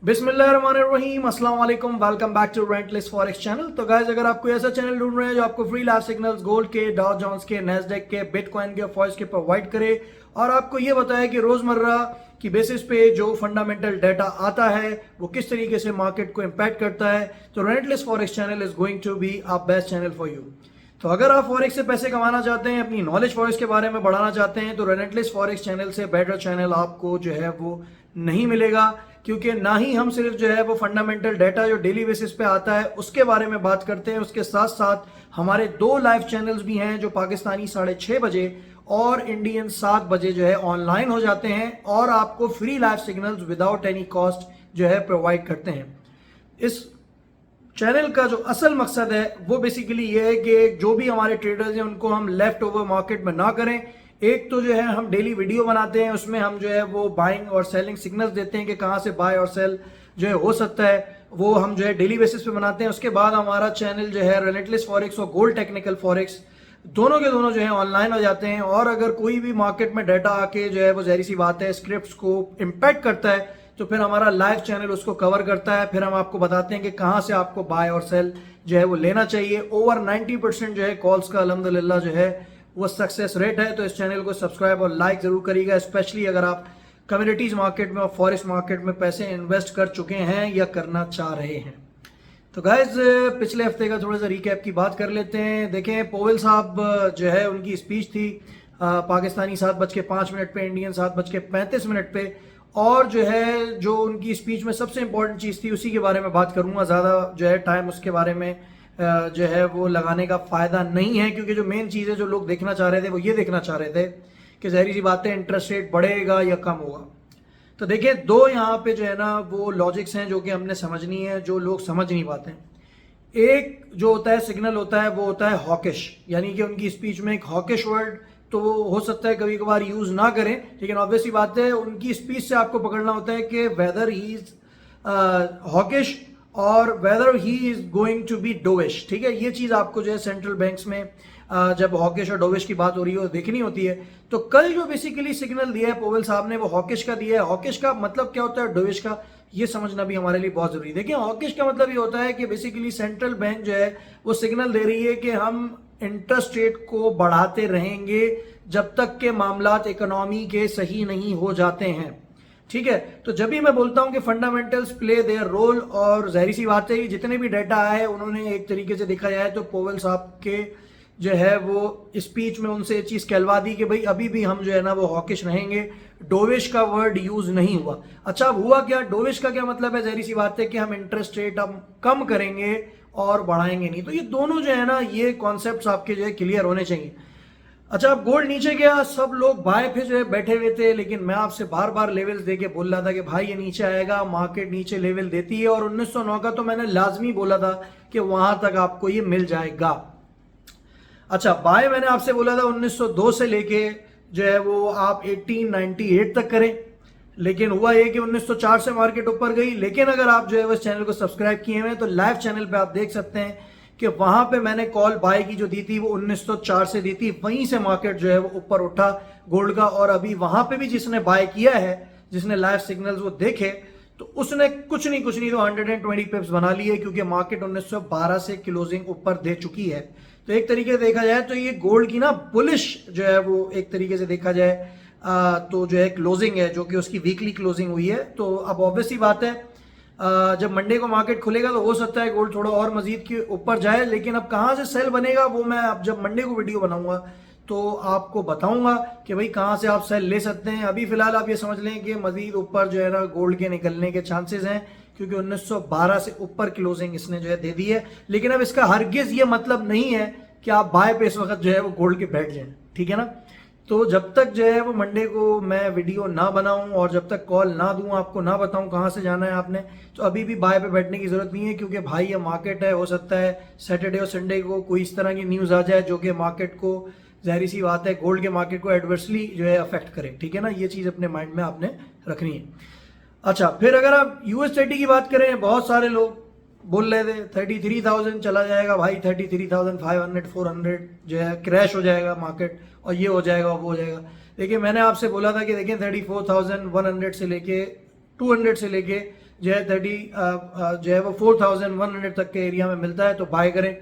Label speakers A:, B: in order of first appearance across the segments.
A: बिस्मिल्लाहिर्रहमानिर्रहीम, अस्सलाम वालेकुम, welcome back to relentless forex channel. तो गाइस, अगर आप कोई ऐसा चैनल ढूंढ रहे हैं जो आपको फ्री लाइव सिग्नल्स गोल्ड के, डाउ जोन्स के, नैस्डैक के, बिटकॉइन के, फॉरेक्स के प्रोवाइड करे और आपको ये बताए कि रोजमर्रा की बेसिस पे जो फंडामेंटल डाटा आता है वो किस तरीके से मार्केट को इम्पैक्ट करता है, तो relentless forex channel is going to be a best channel for you. तो अगर आप फॉरेक्स से पैसे कमाना चाहते हैं, अपनी नॉलेज फॉरेक्स के बारे में बढ़ाना चाहते हैं, तो रेंटलेस फॉरेक्स चैनल से बेटर चैनल आपको जो है वो नहीं मिलेगा, क्योंकि ना ही हम सिर्फ जो है वो फंडामेंटल डाटा जो डेली बेसिस पे आता है उसके बारे में बात करते हैं, उसके साथ साथ हमारे दो लाइव चैनल्स भी हैं जो पाकिस्तानी 6:30 बजे और इंडियन 7 बजे जो है ऑनलाइन हो जाते हैं और आपको free live signals without any cost जो है प्रोवाइड करते हैं। इस चैनल का जो असल मकसद है वो बेसिकली ये है कि जो भी हमारे ट्रेडर्स हैं उनको हम लेफ्ट ओवर मार्केट में ना करें। एक तो जो है हम डेली वीडियो बनाते हैं, उसमें हम जो है वो बाइंग और सेलिंग सिग्नल्स देते हैं कि कहाँ से बाय और सेल जो है हो सकता है, वो हम जो है डेली बेसिस पे बनाते हैं। उसके बाद हमारा चैनल जो है रेलेंटलेस फॉरेक्स और गोल्ड टेक्निकल फॉरेक्स दोनों के दोनों जो है ऑनलाइन हो जाते हैं। और अगर कोई भी मार्केट में डाटा आके जो है वो जहरी सी बात है स्क्रिप्ट्स को इम्पैक्ट करता है, तो फिर हमारा लाइव चैनल उसको कवर करता है। फिर हम आपको बताते हैं कि कहाँ से आपको बाय और सेल जो है वो लेना चाहिए। ओवर 90% जो है कॉल्स का अल्हम्दुलिल्लाह जो है वो सक्सेस रेट है। तो इस चैनल को सब्सक्राइब और लाइक जरूर करिएगा, स्पेशली अगर आप कम्युनिटीज मार्केट में और फॉरेस्ट मार्केट में पैसे इन्वेस्ट कर चुके हैं या करना चाह रहे हैं। तो गाइज, पिछले हफ्ते का थोड़ा सा रिकैप की बात कर लेते हैं। देखें, पोवेल साहब जो है उनकी स्पीच थी पाकिस्तानी 7:05 पे, इंडियन 7:35 पे, और जो है जो उनकी स्पीच में सबसे इंपॉर्टेंट चीज़ थी उसी के बारे में बात करूंगा। ज़्यादा जो है टाइम उसके बारे में जो है वो लगाने का फ़ायदा नहीं है, क्योंकि जो मेन चीज़ है जो लोग देखना चाह रहे थे वो ये देखना चाह रहे थे कि ज़ाहिर सी बात है इंटरेस्ट रेट बढ़ेगा या कम होगा। तो देखिए, दो यहाँ पे जो है ना वो लॉजिक्स हैं जो कि हमने समझनी है, जो लोग समझ नहीं पाते हैं। एक जो होता है सिग्नल होता है वो होता है हॉकिश, यानी कि उनकी स्पीच में एक हॉकिश वर्ड तो वो हो सकता है कभी कभार यूज ना करें, लेकिन ऑब्वियसली बात है उनकी स्पीच से आपको पकड़ना होता है कि वेदर ही इज हॉकिश और whether he is going to be dovish. ठीक है, ये चीज आपको जो है सेंट्रल बैंक्स में जब हॉकिश और डोविश की बात हो रही है देखनी होती है। तो कल जो बेसिकली सिग्नल दिया है पोवेल साहब ने वो हॉकिश का दिया है। हॉकिश का मतलब क्या होता है, डोविश का ये समझना भी हमारे लिए बहुत जरूरी है। देखिए, हॉकिश का मतलब ये होता है कि बेसिकली सेंट्रल बैंक जो है वो सिग्नल दे रही है कि हम इंटरेस्ट रेट को बढ़ाते रहेंगे जब तक के मामलात इकोनॉमी के सही नहीं हो जाते हैं। ठीक है, तो जब भी मैं बोलता हूं कि फंडामेंटल्स प्ले देयर रोल, और जाहिर सी बात है जितने भी डाटा आए उन्होंने एक तरीके से देखा जाए तो पोवेल साहब के जो है वो स्पीच में उनसे ये चीज कहलवा दी कि भाई अभी भी हम जो है ना वो हॉकिश रहेंगे। डोविश का वर्ड यूज नहीं हुआ। अच्छा, अब हुआ क्या? डोविश का क्या मतलब है? जाहिर सी बात है कि हम इंटरेस्ट रेट अब कम करेंगे और बढ़ाएंगे नहीं। तो ये दोनों जो है ना ये कॉन्सेप्ट्स आपके जो है क्लियर होने चाहिए। अच्छा, अब गोल्ड नीचे गया, सब लोग बाय पे जो है बैठे हुए थे, लेकिन मैं आपसे बार बार लेवल्स देके बोल रहा था कि भाई ये नीचे आएगा, मार्केट नीचे लेवल देती है, और 1909 का तो मैंने लाजमी बोला था कि वहां तक आपको ये मिल जाएगा। अच्छा, बाय मैंने आपसे बोला था 1902 से लेके जो है वो आप 1898 तक करें, लेकिन हुआ ये कि 1904 से मार्केट ऊपर गई। लेकिन अगर आप जो है इस चैनल को सब्सक्राइब किए हुए हैं तो लाइव चैनल पे आप देख सकते हैं कि वहां पे मैंने कॉल बाय की जो दी थी वो 1904 से दी थी। वहीं से मार्केट जो है वो ऊपर उठा गोल्ड का, और अभी वहां पे भी जिसने बाय किया है, जिसने लाइव सिग्नल्स वो देखे, तो उसने कुछ नहीं तो 120 पिप्स बना लिए, क्योंकि मार्केट 1912 से क्लोजिंग ऊपर दे चुकी है। तो एक तरीके से देखा जाए तो ये गोल्ड की ना बुलिश जो है वो एक तरीके से देखा जाए तो जो है क्लोजिंग है जो कि उसकी वीकली क्लोजिंग हुई है। तो अब ऑब्वियसली बात है जब मंडे को मार्केट खुलेगा तो हो सकता है गोल्ड थोड़ा और मजीद के ऊपर जाए, लेकिन अब कहाँ से सेल बनेगा वो मैं अब जब मंडे को वीडियो बनाऊंगा तो आपको बताऊंगा कि भाई कहाँ से आप सेल ले सकते हैं। अभी फिलहाल आप ये समझ लें कि मजीद ऊपर जो है ना गोल्ड के निकलने के चांसेस हैं, क्योंकि 1912 से ऊपर क्लोजिंग इसने जो है दे दी है। लेकिन अब इसका हरगिज ये मतलब नहीं है कि आप बाय पे इस वक्त जो है वो गोल्ड के बैठ जाएं, ठीक है ना। तो जब तक जो है वो मंडे को मैं वीडियो ना बनाऊं और जब तक कॉल ना दूं, आपको ना बताऊं कहां से जाना है आपने, तो अभी भी बाय पे बैठने की जरूरत नहीं है, क्योंकि भाई ये मार्केट है। हो सकता है सैटरडे और संडे को कोई इस तरह की न्यूज आ जाए जो कि मार्केट को, जाहिर सी बात है गोल्ड के मार्केट को एडवर्सली जो है अफेक्ट करे। ठीक है ना, ये चीज अपने माइंड में आपने रखनी है। अच्छा, फिर अगर आप यूएसडी की बात करें, बहुत सारे लोग बोल रहे थे 33,000 चला जाएगा भाई, 33,500 400 जो है क्रैश हो जाएगा मार्केट, और ये हो जाएगा वो हो जाएगा। देखिए, मैंने आपसे बोला था कि देखिए 34,100 से लेके 200 से लेके जो है 30 जो है वो 4100 तक के एरिया में मिलता है तो बाय करें,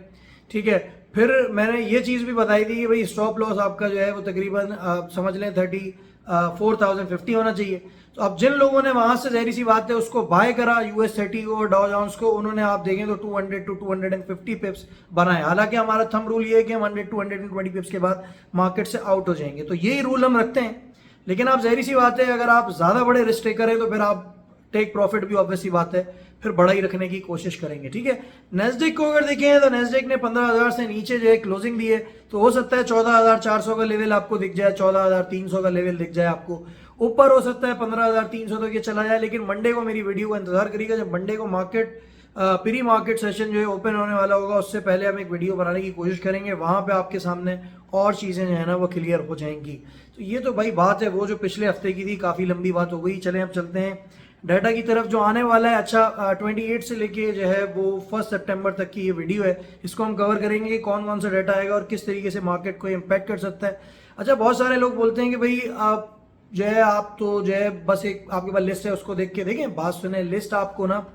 A: ठीक है। फिर मैंने ये चीज़ भी बताई थी कि भाई स्टॉप लॉस आपका जो है वो तकरीबन समझ लें 34,050 होना चाहिए। तो अब जिन लोगों ने वहां से जहरी सी बात है उसको बाय करा US30 और डॉ जोन्स को, उन्होंने आप देखें तो 200 to 250 पिप्स बनाए। हालांकि हमारा थंब रूल ये है कि हम 100 to 120 पिप्स के बाद मार्केट से आउट हो जाएंगे, तो यही रूल हम रखते हैं। लेकिन आप जहरी सी बात है अगर आप ज्यादा बड़े रिस्क टेकर हैं तो फिर आप टेक प्रॉफिट भी ऑब्वियसली बात है फिर बड़ा ही रखने की कोशिश करेंगे, ठीक है। नेस्डेक को अगर देखें तो नेस्डेक ने 15,000 से नीचे जो है क्लोजिंग दी है, तो हो सकता है 14,400 का लेवल आपको दिख जाए, 14,300 का लेवल दिख जाए आपको, ऊपर हो सकता है 15,300 तक ये चला जाए। लेकिन मंडे को मेरी वीडियो का इंतजार करिएगा, जब मंडे को मार्केट प्री मार्केट सेशन जो है ओपन होने वाला होगा उससे पहले हम एक वीडियो बनाने की कोशिश करेंगे, वहां पे आपके सामने और चीजें जो है ना वो क्लियर हो जाएंगी। तो ये तो भाई बात है वो जो पिछले हफ्ते की थी, काफी लंबी बात हो गई। चले अब चलते हैं डाटा की तरफ जो आने वाला है। अच्छा 28 से लेके जो है वो 1 सितंबर तक की ये वीडियो है, इसको हम कवर करेंगे कि कौन कौन सा डाटा आएगा और किस तरीके से मार्केट को इम्पैक्ट कर सकता है। अच्छा बहुत सारे लोग बोलते हैं कि भाई आप जो है आप तो जो है बस एक आपके पास लिस्ट है उसको देख के देखें, बात सुने, लिस्ट आपको ना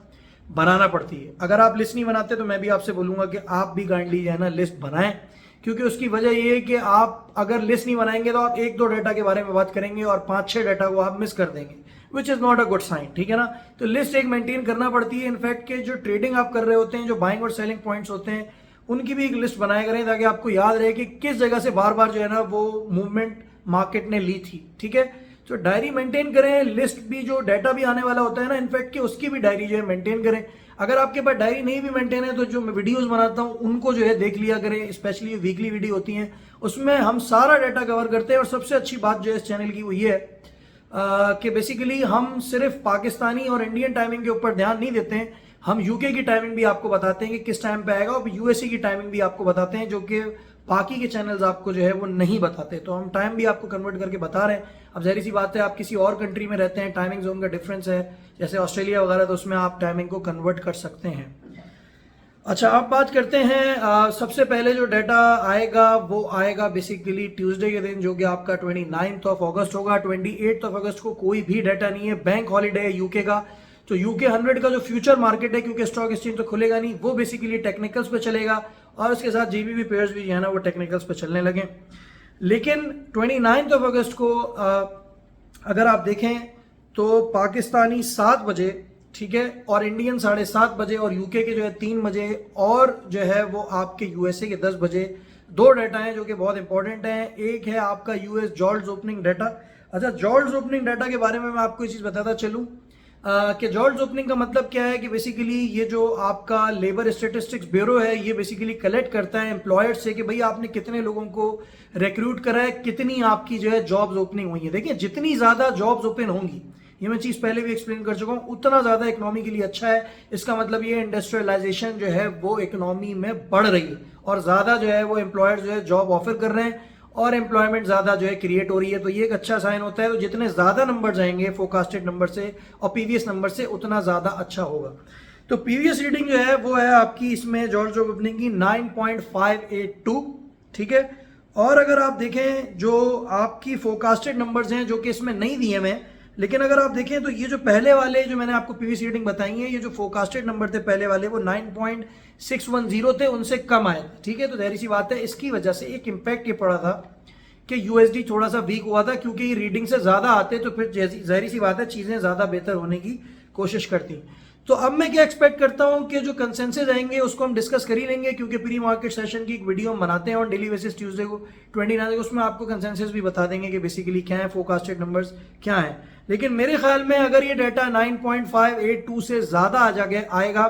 A: बनाना पड़ती है। अगर आप लिस्ट नहीं बनाते तो मैं भी आपसे बोलूंगा कि आप भी काइंडली जो है ना लिस्ट बनाएं, क्योंकि उसकी वजह ये है कि आप अगर लिस्ट नहीं बनाएंगे तो आप 1-2 डाटा के बारे में बात करेंगे और 5-6 डाटा को आप मिस कर देंगे, which is not a good sign, ठीक है ना। तो लिस्ट एक मेंटेन करना पड़ती है। इनफैक्ट के जो ट्रेडिंग आप कर रहे होते हैं, जो बाइंग और सेलिंग पॉइंट्स होते हैं, उनकी भी एक लिस्ट बनाया करें ताकि आपको याद रहे कि किस जगह से बार बार जो है ना वो मूवमेंट मार्केट ने ली थी, ठीक है। तो डायरी मेंटेन करें, लिस्ट भी जो डाटा भी आने वाला होता है ना इनफैक्ट कि उसकी भी डायरी जो है मेंटेन करें। अगर आपके पास डायरी नहीं भी मेंटेन है तो जो मैं वीडियोस बनाता हूं उनको जो है देख लिया करें, स्पेशली वीकली वीडियो होती हैं उसमें हम सारा डाटा कवर करते हैं। और सबसे अच्छी बात जो है इस चैनल की वो ये है कि बेसिकली हम सिर्फ पाकिस्तानी और इंडियन टाइमिंग के ऊपर ध्यान नहीं देते हैं, हम यूके की टाइमिंग भी आपको बताते हैं कि किस टाइम पे आएगा, और यूएसए की टाइमिंग भी आपको बताते हैं जो कि बाकी के चैनल्स आपको जो है वो नहीं बताते। तो हम टाइम भी आपको कन्वर्ट करके बता रहे हैं। अब जहरी सी बात है आप किसी और कंट्री में रहते हैं, टाइमिंग जोन का डिफरेंस है जैसे ऑस्ट्रेलिया वगैरह, तो उसमें आप टाइमिंग को कन्वर्ट कर सकते हैं। अच्छा आप बात करते हैं सबसे पहले जो डाटा आएगा वो आएगा बेसिकली ट्यूसडे के दिन जो कि आपका 29 अगस्त होगा। 28 अगस्त को कोई भी डाटा नहीं है, बैंक हॉलीडे है यूके का। तो यूके 100 का जो फ्यूचर मार्केट है, क्योंकि स्टॉक एक्सचेंज तो खुलेगा नहीं, वो बेसिकली टेक्निकल्स पे चलेगा और उसके साथ जीबीबी पेयर्स भी जो है ना वो टेक्निकल्स पे चलने लगे। लेकिन 29 अगस्त को अगर आप देखें तो पाकिस्तानी 7 बजे, ठीक है, और इंडियन 7:30 बजे और यूके के जो है 3 बजे और जो है वो आपके यूएसए के 10 बजे 2 डाटा हैं जो कि बहुत इंपॉर्टेंट हैं। एक है आपका यूएस जॉल्ट्स ओपनिंग डाटा। अच्छा जॉल्ट्स ओपनिंग डाटा के बारे में मैं आपको ये चीज बताता चलूं कि जॉल्ट्स ओपनिंग का मतलब क्या है कि बेसिकली ये जो आपका लेबर स्टेटिस्टिक्स ब्यूरो है ये बेसिकली कलेक्ट करता है एम्प्लॉयर से कि भाई आपने कितने लोगों को रिक्रूट करा है, कितनी आपकी जो है जॉब्स ओपनिंग हुई है। देखिए जितनी ज्यादा जॉब्स ओपन होंगी, ये मैं चीज पहले भी एक्सप्लेन कर चुका हूं, उतना ज्यादा इकोनॉमी के लिए अच्छा है। इसका मतलब ये इंडस्ट्रियलाइजेशन जो है वो इकोनॉमी में बढ़ रही है और ज्यादा जो है वो एम्प्लॉयर जो है जॉब ऑफर कर रहे हैं और एम्प्लॉयमेंट ज्यादा जो है क्रिएट हो रही है, तो ये एक अच्छा साइन होता है। तो जितने ज्यादा नंबर जाएंगे फोरकास्टेड नंबर से और पीवीएस नंबर से उतना ज्यादा अच्छा होगा। तो पीवीएस रीडिंग जो है वो है आपकी इसमें जॉल्ट्स ओपनिंग की 9.582, ठीक है। और अगर आप देखें जो आपकी फोरकास्टेड नंबर्स हैं जो कि इसमें नहीं दिए मैं, लेकिन अगर आप देखें तो ये जो पहले वाले जो मैंने आपको पीवीएस रीडिंग बताई है, ये जो फोरकास्टेड नंबर थे पहले वाले वो 9.610 थे, उनसे कम आए थे, ठीक है। तो जाहिर सी बात है इसकी वजह से एक इम्पैक्ट ये पड़ा था कि यूएसडी थोड़ा सा वीक हुआ था, क्योंकि ये रीडिंग से ज्यादा आते तो फिर जाहिर सी बात है चीजें ज्यादा बेहतर होने की कोशिश करती। तो अब मैं क्या एक्सपेक्ट करता हूं कि जो कंसेंसस आएंगे उसको हम डिस्कस कर ही लेंगे, क्योंकि प्री मार्केट सेशन की एक वीडियो हम बनाते हैं और डेली बेसिस ट्यूसडे को 29 को, उसमें आपको कंसेंसस भी बता देंगे कि बेसिकली क्या है, फोरकास्टेड नंबर्स क्या है। लेकिन मेरे ख्याल में अगर ये डाटा 9.582 से ज्यादा आएगा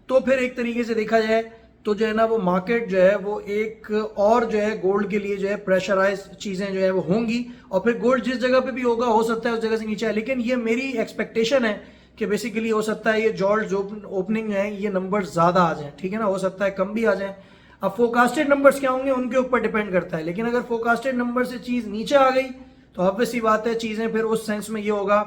A: तो फिर एक तरीके से देखा जाए तो जो है ना वो मार्केट जो है वो एक और जो है गोल्ड के लिए जो है प्रेशराइज चीजें जो है वो होंगी और फिर गोल्ड जिस जगह पे भी होगा हो सकता है उस जगह से नीचे आए। लेकिन ये मेरी एक्सपेक्टेशन है कि बेसिकली हो सकता है ये जॉल्ट्स ओपनिंग है ये नंबर ज्यादा आ जाए, ठीक है ना, हो सकता है कम भी आ जाए। अब फोरकास्टेड नंबर्स क्या होंगे उनके ऊपर डिपेंड करता है, लेकिन अगर फोरकास्टेड नंबर से चीज नीचे आ गई तो ऑब्वियस सी बात है चीजें फिर उस सेंस में ये होगा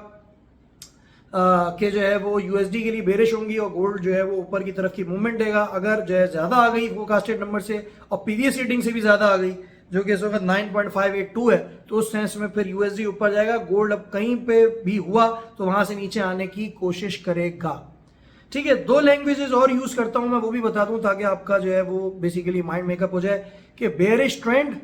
A: कि जो है वो यूएसडी के लिए बेरिश होंगी और गोल्ड जो है वो ऊपर की तरफ की मूवमेंट देगा। अगर जो है ज्यादा आ गई फोरकास्टेड नंबर से और पीवीएस रीडिंग से भी ज्यादा आ गई जो कि इस वक्त 9.582 है, तो उस सेंस में फिर यूएसडी ऊपर जाएगा। गोल्ड अब कहीं पे भी हुआ तो वहां से नीचे आने की कोशिश करेगा। ठीक है, दो लैंग्वेजेस और यूज करता हूं मैं, वो भी बता दूं ताकि आपका जो है वो बेसिकली माइंड मेकअप हो जाए कि बेयरिश ट्रेंड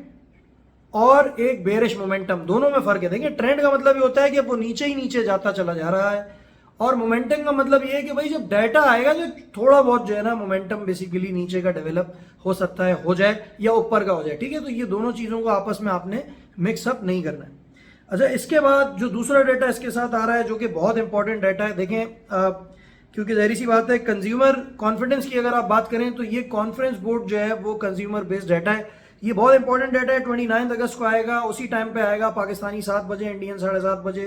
A: और एक बेयरिश मोमेंटम, दोनों में फर्क है। देखिए, ट्रेंड का मतलब ये होता है कि वो नीचे ही नीचे जाता चला जा रहा है, और मोमेंटम का मतलब ये है कि भाई जब डाटा आएगा तो थोड़ा बहुत जो है ना मोमेंटम बेसिकली नीचे का डेवलप हो सकता है, हो जाए या ऊपर का हो जाए। ठीक है, तो ये दोनों चीजों को आपस में आपने मिक्सअप नहीं करना है। अच्छा, इसके बाद जो दूसरा डाटा इसके साथ आ रहा है जो कि बहुत इंपॉर्टेंट डाटा है, देखें क्योंकि जाहिर सी बात है कंज्यूमर कॉन्फिडेंस की अगर आप बात करें तो ये कॉन्फ्रेंस बोर्ड जो है वो कंज्यूमर बेस्ड डाटा है। ये बहुत इंपॉर्टेंट डाटा है, 29 अगस्त को आएगा, उसी टाइम पे आएगा, पाकिस्तानी 7 बजे, इंडियन 7:30 बजे,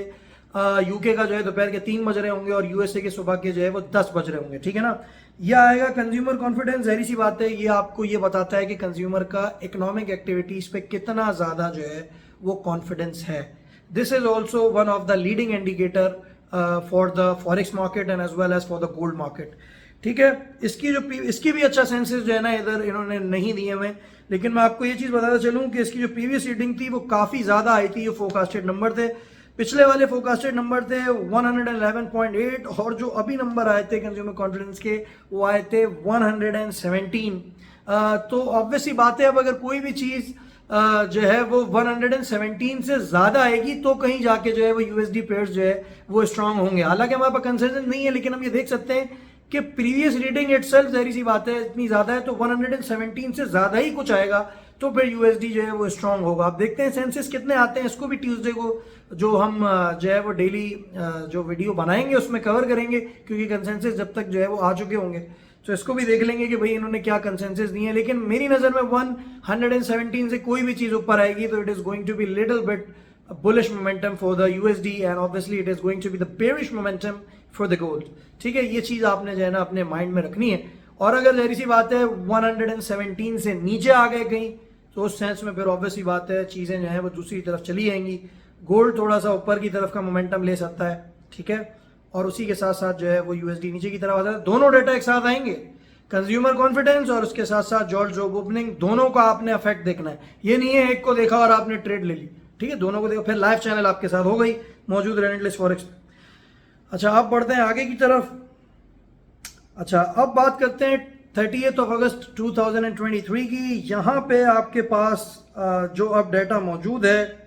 A: यूके का जो है दोपहर के 3 बज रहे होंगे और यूएसए के सुबह के जो है वो 10 बज रहे होंगे। ठीक है ना, यह आएगा कंज्यूमर कॉन्फिडेंस। जाहिर सी बात है ये आपको ये बताता है कि कंज्यूमर का इकोनॉमिक एक्टिविटीज पे कितना ज्यादा जो है वो कॉन्फिडेंस है। This is also one of the leading indicator for the forex market and as well as for the gold market. ठीक है, इसकी भी अच्छा सेंसेस जो है ना इधर इन्होंने नहीं दिए हुए, लेकिन मैं आपको ये चीज बताता चलूं कि इसकी जो प्रीवियस रीडिंग थी वो काफी ज्यादा आई थी। ये फोरकास्टेड नंबर थे, पिछले वाले फोरकास्टेड नंबर थे 111.8, और जो अभी नंबर आए थे कंज्यूमर कॉन्फिडेंस के वो आए थे 117। तो ऑब्वियसली बात है, अब अगर कोई भी चीज जो है वो 117 से ज्यादा आएगी तो कहीं जाके जो है वो यूएसडी पेयर्स जो है वो स्ट्रांग होंगे। हालांकि हमारे पास कंसेंसस नहीं है, लेकिन हम ये देख सकते हैं कि प्रीवियस रीडिंग इटसेल्फ जाहिर सी बात है इतनी ज्यादा है, तो 117 से ज्यादा ही कुछ आएगा तो फिर यूएसडी जो है वो स्ट्रांग होगा। आप देखते हैं सेंसेस कितने आते हैं, इसको भी ट्यूसडे को जो हम जो है वो डेली जो वीडियो बनाएंगे उसमें कवर करेंगे, क्योंकि कंसेंसस जब तक जो है वो आ चुके होंगे तो इसको भी देख लेंगे कि भाई इन्होंने क्या कंसेंसस दिए हैं। लेकिन मेरी नजर में 117 से कोई भी चीज ऊपर आएगी तो it is going to be little bit bullish momentum for the USD and obviously it is going to be the bearish momentum for the gold. ठीक है, ये चीज आपने जो है ना अपने माइंड में रखनी है। और अगर जहरी सी बात है 117 से नीचे आ गए कहीं तो उस सेंस में फिर ऑब्वियसली बात है चीजें जो है वो दूसरी तरफ चली जाएंगी। गोल्ड थोड़ा सा ऊपर की तरफ का मोमेंटम ले सकता है। ठीक है, और उसी के साथ साथ जो है वो यूएसडी नीचे की तरफ आ जाता है। दोनों डेटा एक साथ आएंगे, कंज्यूमर कॉन्फिडेंस और उसके साथ साथ जॉर्ज जॉब ओपनिंग, दोनों का आपने इफेक्ट देखना है। ये नहीं है एक को देखा और आपने ट्रेड ले ली। ठीक है, दोनों को देखो, फिर लाइव चैनल आपके साथ हो गई मौजूद रेंटलेस फॉरेक्स पे। अच्छा, अब बढ़ते हैं आगे की तरफ। अच्छा, अब बात करते हैं 30 अगस्त 2023 की। यहां पे आपके पास जो अब डेटा मौजूद है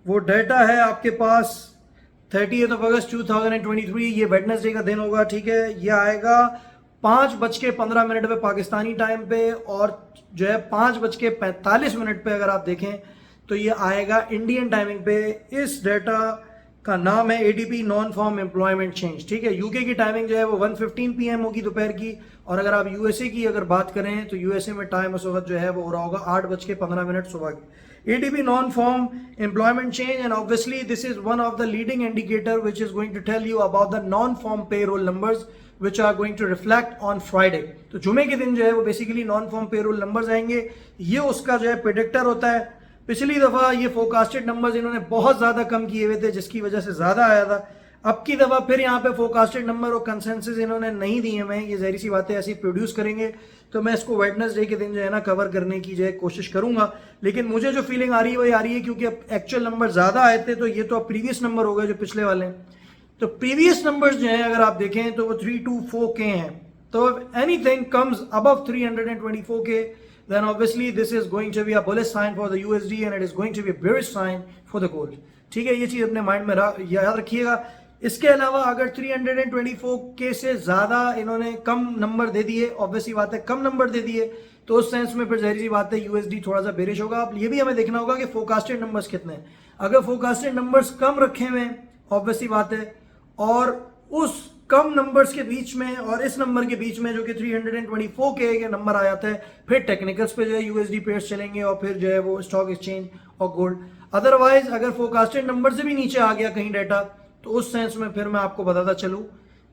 A: वो डेटा है आपके पास 30 अगस्त 2023, ये वेडनेसडे का दिन होगा। ठीक है, ये आएगा 5:15 पे पाकिस्तानी टाइम पे, और जो है 5:45 पे अगर आप देखें तो ये आएगा इंडियन टाइमिंग पे। इस डेटा का नाम है ADP non farm employment change. ठीक है, यूके की टाइमिंग जो है वो 1:15 PM होगी दोपहर की, और अगर आप यूएसए की अगर बात करें तो यूएसए में टाइम उस वक्त जो है वो हो रहा होगा 8:15 सुबह की। ADP non-farm employment change, and obviously this is one of the leading indicator which is going to tell you about the non-farm payroll numbers which are going to reflect on Friday। तो जुमे के दिन जो है वो basically non farm payroll numbers आएंगे, ये उसका जो है प्रेडिक्टर होता है। पिछली दफा ये फोरकास्टेड नंबर्स इन्होंने बहुत ज्यादा कम किए हुए थे जिसकी वजह से ज्यादा आया था। अब की दफा फिर यहाँ पे फोरकास्टेड नंबर और कंसेंसस इन्होंने नहीं दिए हुए हैं, ये जहरी सी बातें ऐसी प्रोड्यूस करेंगे तो मैं इसको वेडनेसडे के दिन जो है ना कवर करने की जो है कोशिश करूंगा। लेकिन मुझे जो फीलिंग आ रही है वही आ रही है, क्योंकि अब एक्चुअल नंबर ज्यादा आए थे तो ये तो अब प्रीवियस नंबर हो गए जो पिछले वाले हैं। तो प्रीवियस नंबर्स जो है अगर आप देखें तो वो 324K हैं। तो anything comes above 324K then obviously this is going to be a bullish sign for the USD and it is going to be a bearish sign for the gold। ठीक है, ये चीज अपने माइंड में याद रखिएगा। इसके अलावा अगर 324K से ज्यादा इन्होंने कम नंबर दे दिए, ऑब्वियसली बात है कम नंबर दे दिए, तो उस सेंस में फिर जाहिर सी बात है यूएसडी थोड़ा सा बेरिश होगा। अब ये भी हमें देखना होगा कि फोरकास्टेड नंबर्स कितने हैं। अगर फोरकास्टेड नंबर्स कम रखे हुए हैं ऑब्वियसली बात है, और उस कम नंबर्स के बीच में और इस नंबर के बीच में जो कि 324K के नंबर आ जाता है, फिर टेक्निकल्स पे जो है यूएसडी पेयर्स चलेंगे और फिर जो है वो स्टॉक एक्सचेंज और गोल्ड। अदरवाइज अगर फोरकास्टेड नंबर से भी नीचे आ गया कहीं डाटा तो उस सेंस में फिर मैं आपको बताता चलूं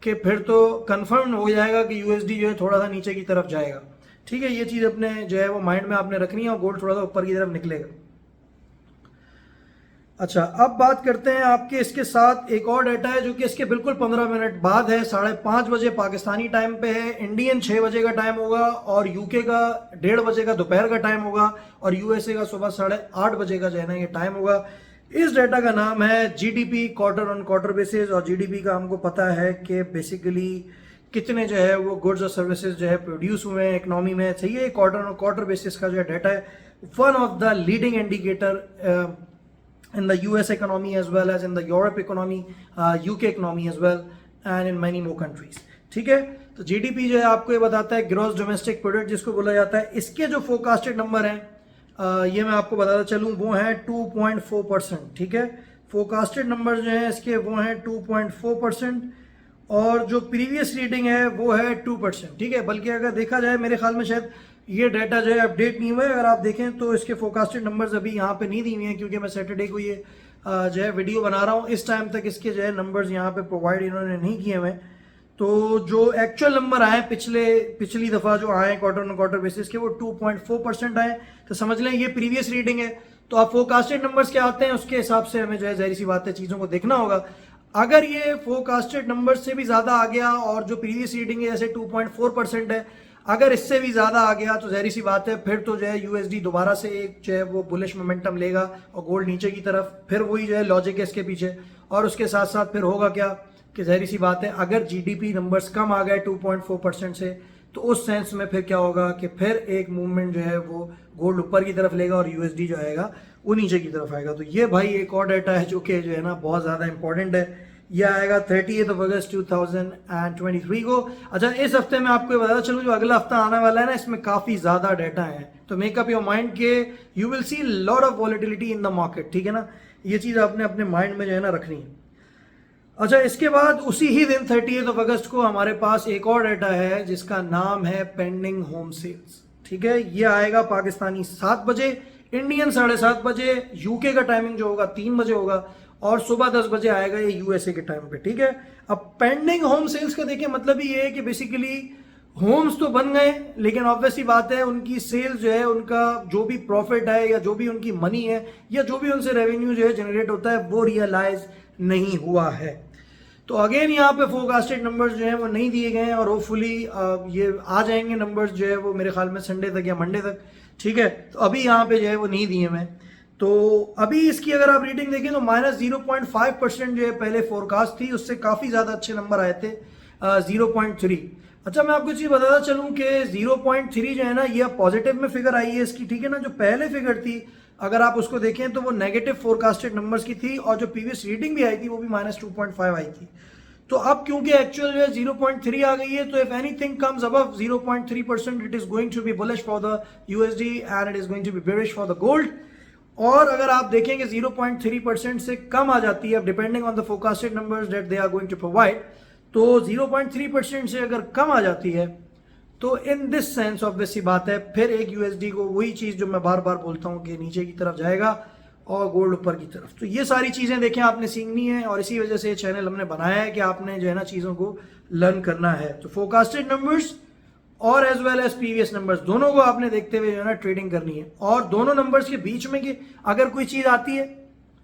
A: कि फिर तो कंफर्म हो जाएगा कि यूएसडी जो है थोड़ा सा नीचे की तरफ जाएगा। ठीक है, ये चीज अपने जो है वो माइंड में आपने रखनी है, और गोल्ड थोड़ा सा ऊपर की तरफ निकलेगा। अच्छा, अब बात करते हैं आपके इसके साथ एक और डाटा है जो कि इसके बिल्कुल 15 मिनट बाद है। 5:30 पाकिस्तानी टाइम पे है, इंडियन 6 बजे का टाइम होगा और यूके का 1:30 बजे का दोपहर का टाइम होगा और यूएसए का सुबह 8:30 बजे का जो है ना ये टाइम होगा। इस डाटा का नाम है GDP quarter on quarter basis. और जीडीपी का हमको पता है कि बेसिकली कितने जो है वो गुड्स और सर्विसेज जो है प्रोड्यूस हुए हैं इकोनॉमी में। सही है, क्वार्टर ऑन क्वार्टर बेसिस का जो है डाटा है one of the leading indicator in the US economy as well as in the Europe economy, UK economy as well and in many more countries। ठीक है, तो जीडीपी जो है आपको ये बताता है ग्रॉस डोमेस्टिक प्रोडक्ट जिसको बोला जाता है। इसके जो फोरकास्टेड नंबर हैं ये मैं आपको बताता चलूँ वो हैं 2.4%। ठीक है, फोरकास्टेड नंबर जो है इसके वो हैं 2.4% और जो प्रीवियस रीडिंग है वो है 2%। ठीक है, बल्कि अगर देखा जाए मेरे ख्याल में शायद ये डाटा जो है अपडेट नहीं हुआ है। अगर आप देखें तो इसके फोरकास्टेड नंबर्स अभी यहाँ पे नहीं दी हुई हैं क्योंकि मैं सैटरडे को ये जो है वीडियो बना रहा हूँ। इस टाइम तक इसके जो है नंबर्स यहाँ पे प्रोवाइड इन्होंने नहीं किए हुए। तो जो एक्चुअल नंबर आए पिछली दफ़ा जो आए क्वार्टर ऑन क्वार्टर बेसिस के वो 2.4% आए। तो समझ लें ये प्रीवियस रीडिंग है। तो आप फोरकास्टेड नंबर्स क्या आते हैं उसके हिसाब से हमें जो है ज़ाहिर सी बात है चीज़ों को देखना होगा। अगर ये फोरकास्टेड नंबर्स से भी ज़्यादा आ गया और जो प्रीवियस रीडिंग है जैसे 2.4% है, अगर इससे भी ज़्यादा आ गया तो ज़ाहिर सी बात है फिर तो जो है यूएसडी दोबारा से एक जो है वो बुलिश मोमेंटम लेगा और गोल्ड नीचे की तरफ। फिर वही जो है लॉजिक है इसके पीछे। और उसके साथ साथ फिर होगा क्या कि ज़ाहिर सी बात है अगर जीडीपी नंबर्स कम आ गए 2.4% से तो उस सेंस में फिर क्या होगा कि फिर एक मूवमेंट जो है वो गोल्ड ऊपर की तरफ लेगा और यूएसडी जो आएगा वो नीचे की तरफ आएगा। तो ये भाई एक और डाटा है जो कि जो है ना बहुत ज़्यादा इंपॉर्टेंट है। ये आएगा 30 अगस्त 2023 को। अच्छा, इस हफ्ते में आपको बताता चलूँ जो अगला हफ्ता आने वाला है ना इसमें काफ़ी ज़्यादा डाटा है। तो मेकअप योर माइंड के you will see lot of volatility in the market. ठीक है ना, ये चीज़ आपने अपने माइंड में जो है ना रखनी है। अच्छा, इसके बाद उसी ही दिन 30 अगस्त को हमारे पास एक और डाटा है जिसका नाम है पेंडिंग होम सेल्स। ठीक है, ये आएगा पाकिस्तानी 7 बजे, इंडियन 7:30 बजे, यूके का टाइमिंग जो होगा 3 बजे होगा और सुबह 10 बजे आएगा ये यूएसए के टाइम पे। ठीक है, अब पेंडिंग होम सेल्स का देखिए मतलब ये है कि बेसिकली होम्स तो बन गए लेकिन ऑब्वियसली बात है उनकी सेल्स जो है उनका जो भी प्रॉफिट है या जो भी उनकी मनी है या जो भी उनसे रेवेन्यू जो है जनरेट होता है वो रियलाइज नहीं हुआ है। तो अगेन यहाँ पे फोरकास्टेड नंबर्स जो है वो नहीं दिए गए हैं और होपफुली ये आ जाएंगे नंबर्स जो है वो मेरे ख्याल में संडे तक या मंडे तक। ठीक है, तो अभी यहाँ पे जो है वो नहीं दिए मैं। तो अभी इसकी अगर आप रीडिंग देखें तो -0.5% जो है पहले फोरकास्ट थी, उससे काफ़ी ज़्यादा अच्छे नंबर आए थे 0.3। अच्छा, मैं आपको चीज़ बताता चलूँ कि 0.3 जो है ना ये पॉजिटिव में फिगर आई है इसकी। ठीक है ना, जो पहले फिगर थी अगर आप उसको देखें तो वो नेगेटिव फोरकास्टेड नंबर्स की थी और जो प्रीवियस रीडिंग भी आई थी वो भी -2.5 आई थी। तो अब क्योंकि एक्चुअल जो है 0.3 आ गई है तो if anything comes above 0.3% it is going to be bullish for the USD and it is going to be bearish for the gold. और अगर आप देखेंगे 0.3% से कम आ जाती है depending on the forecasted numbers that they are going to provide, तो 0.3% से अगर कम आ जाती है तो इन दिस सेंस ऑब्वियसली बात है फिर एक यूएसडी को वही चीज़ जो मैं बार बार बोलता हूँ कि नीचे की तरफ जाएगा और गोल्ड ऊपर की तरफ। तो ये सारी चीज़ें देखें आपने सीखनी है और इसी वजह से ये चैनल हमने बनाया है कि आपने जो है ना चीज़ों को लर्न करना है। तो फोरकास्टेड नंबर्स और as well as previous numbers दोनों को आपने देखते हुए जो है ना ट्रेडिंग करनी है। और दोनों नंबर्स के बीच में कि अगर कोई चीज़ आती है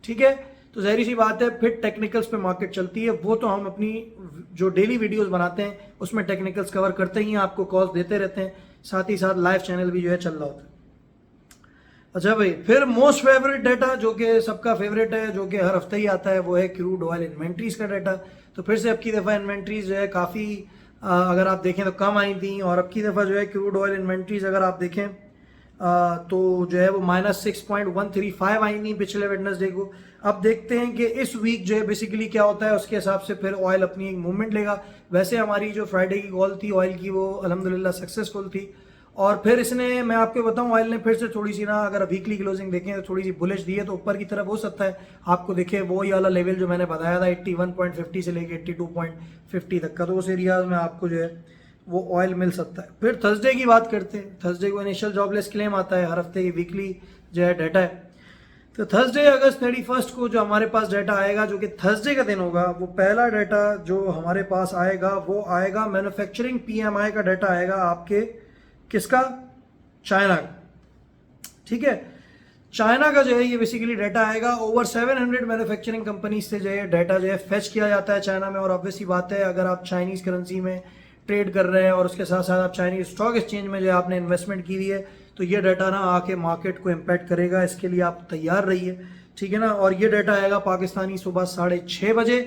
A: ठीक है तो ज़ाहिर सी बात है फिर टेक्निकल्स पे मार्केट चलती है। वो तो हम अपनी जो डेली वीडियोस बनाते हैं उसमें टेक्निकल्स कवर करते ही हैं, आपको कॉल्स देते रहते हैं, साथ ही साथ लाइव चैनल भी जो है चल रहा होता है। अच्छा भाई, फिर मोस्ट फेवरेट डाटा जो कि सबका फेवरेट है जो कि हर हफ्ते ही आता है वो है क्रूड ऑयल इन्वेंट्रीज का डाटा। तो फिर से अब की दफ़ा इन्वेंट्रीज जो है काफ़ी अगर आप देखें तो कम आई थी और अब की दफ़ा जो है क्रूड ऑयल इन्वेंट्रीज अगर आप देखें तो जो है वो -6.135 आई थी पिछले वेडनेसडे को। अब देखते हैं कि इस वीक जो है बेसिकली क्या होता है, उसके हिसाब से फिर ऑयल अपनी एक मूवमेंट लेगा। वैसे हमारी जो फ्राइडे की कॉल थी ऑयल की वो अल्हम्दुलिल्लाह सक्सेसफुल थी और फिर इसने मैं आपको बताऊं ऑयल ने फिर से थोड़ी सी ना अगर वीकली क्लोजिंग देखें तो थोड़ी सी बुलिश दी है तो ऊपर की तरफ हो सकता है। आपको देखे वो ही वाला लेवल जो मैंने बताया था 81.50 से लेके 82.50 तक का, तो उस एरियाज में आपको जो है वो ऑयल मिल सकता है। फिर थर्सडे की बात करते हैं। थर्सडे को इनिशियल जॉबलेस क्लेम आता है, हर हफ्ते की वीकली जो है डाटा है। तो थर्सडे अगस्त 31 को जो हमारे पास डाटा आएगा जो कि थर्सडे का दिन होगा, वो पहला डाटा जो हमारे पास आएगा वो आएगा मैन्युफैक्चरिंग PMI का डाटा आएगा आपके किसका, चाइना का। ठीक है, चाइना का जो है ये बेसिकली डाटा आएगा। ओवर 700 मैन्युफैक्चरिंग कंपनी से जो है डाटा जो है फेच किया जाता है चाइना में। और ऑब्वियसली बात है, अगर आप चाइनीज़ करेंसी में ट्रेड कर रहे हैं और उसके साथ साथ आप चाइनीज स्टॉक एक्सचेंज में जो आपने इन्वेस्टमेंट की हुई है, तो ये डाटा ना आके मार्केट को इम्पैक्ट करेगा। इसके लिए आप तैयार रहिए, ठीक है ना। और ये डाटा आएगा पाकिस्तानी सुबह 6:30 बजे,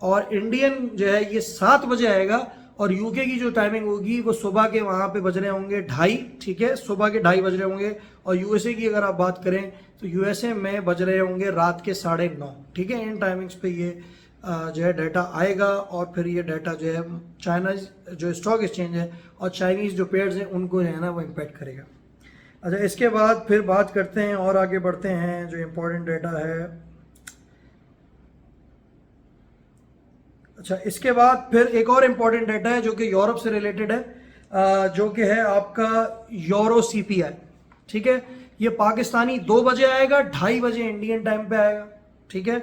A: और इंडियन जो है ये 7 बजे आएगा। और यूके की जो टाइमिंग होगी वो सुबह के वहाँ पे बज रहे होंगे 2:30, ठीक है, सुबह के 2:30 बज रहे होंगे। और यूएसए की अगर आप बात करें तो यूएसए में बज रहे होंगे रात के 9:30, ठीक है। इन टाइमिंग्स पे ये जो है डाटा आएगा। और फिर ये डाटा जो है चाइना जो स्टॉक एक्सचेंज है और चाइनीज़ जो पेयर्स हैं उनको जो है ना वो इम्पैक्ट करेगा। अच्छा, इसके बाद फिर बात करते हैं और आगे बढ़ते हैं। जो इम्पोर्टेंट डाटा है, अच्छा इसके बाद फिर एक और इम्पॉर्टेंट डाटा है जो कि यूरोप से रिलेटेड है, जो कि है आपका यूरो सीपीआई, ठीक है। ये पाकिस्तानी 2 बजे आएगा, 2:30 बजे इंडियन टाइम पे आएगा, ठीक है।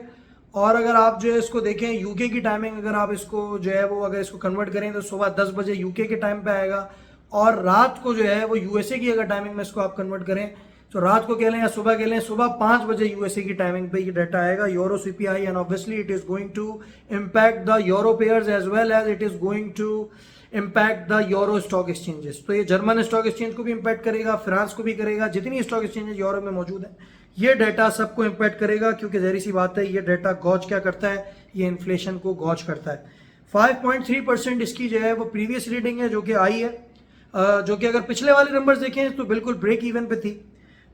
A: और अगर आप जो है इसको देखें यूके की टाइमिंग, अगर आप इसको जो है वो अगर इसको कन्वर्ट करें तो सुबह 10 बजे यूके के टाइम पे आएगा। और रात को जो है वो यूएसए की अगर टाइमिंग में इसको आप कन्वर्ट करें तो रात को कह लें या सुबह कह लें, सुबह 5 बजे यूएसए की टाइमिंग पे ये डाटा आएगा euro CPI. And obviously it is going to impact the euro pairs as well as it is going to impact the euro stock exchanges. तो ये जर्मन स्टॉक एक्सचेंज को भी इम्पैक्ट करेगा, France को भी करेगा, जितनी स्टॉक एक्सचेंजेस यूरोप में मौजूद है ये डाटा सबको इम्पैक्ट करेगा। क्योंकि जहरी सी बात है, ये डाटा गॉज क्या करता है, ये इन्फ्लेशन को गॉज करता है। 5.3% इसकी जो है वो प्रीवियस रीडिंग है जो कि आई है, जो कि अगर पिछले वाले नंबर्स देखें तो बिल्कुल ब्रेक इवन पे थी,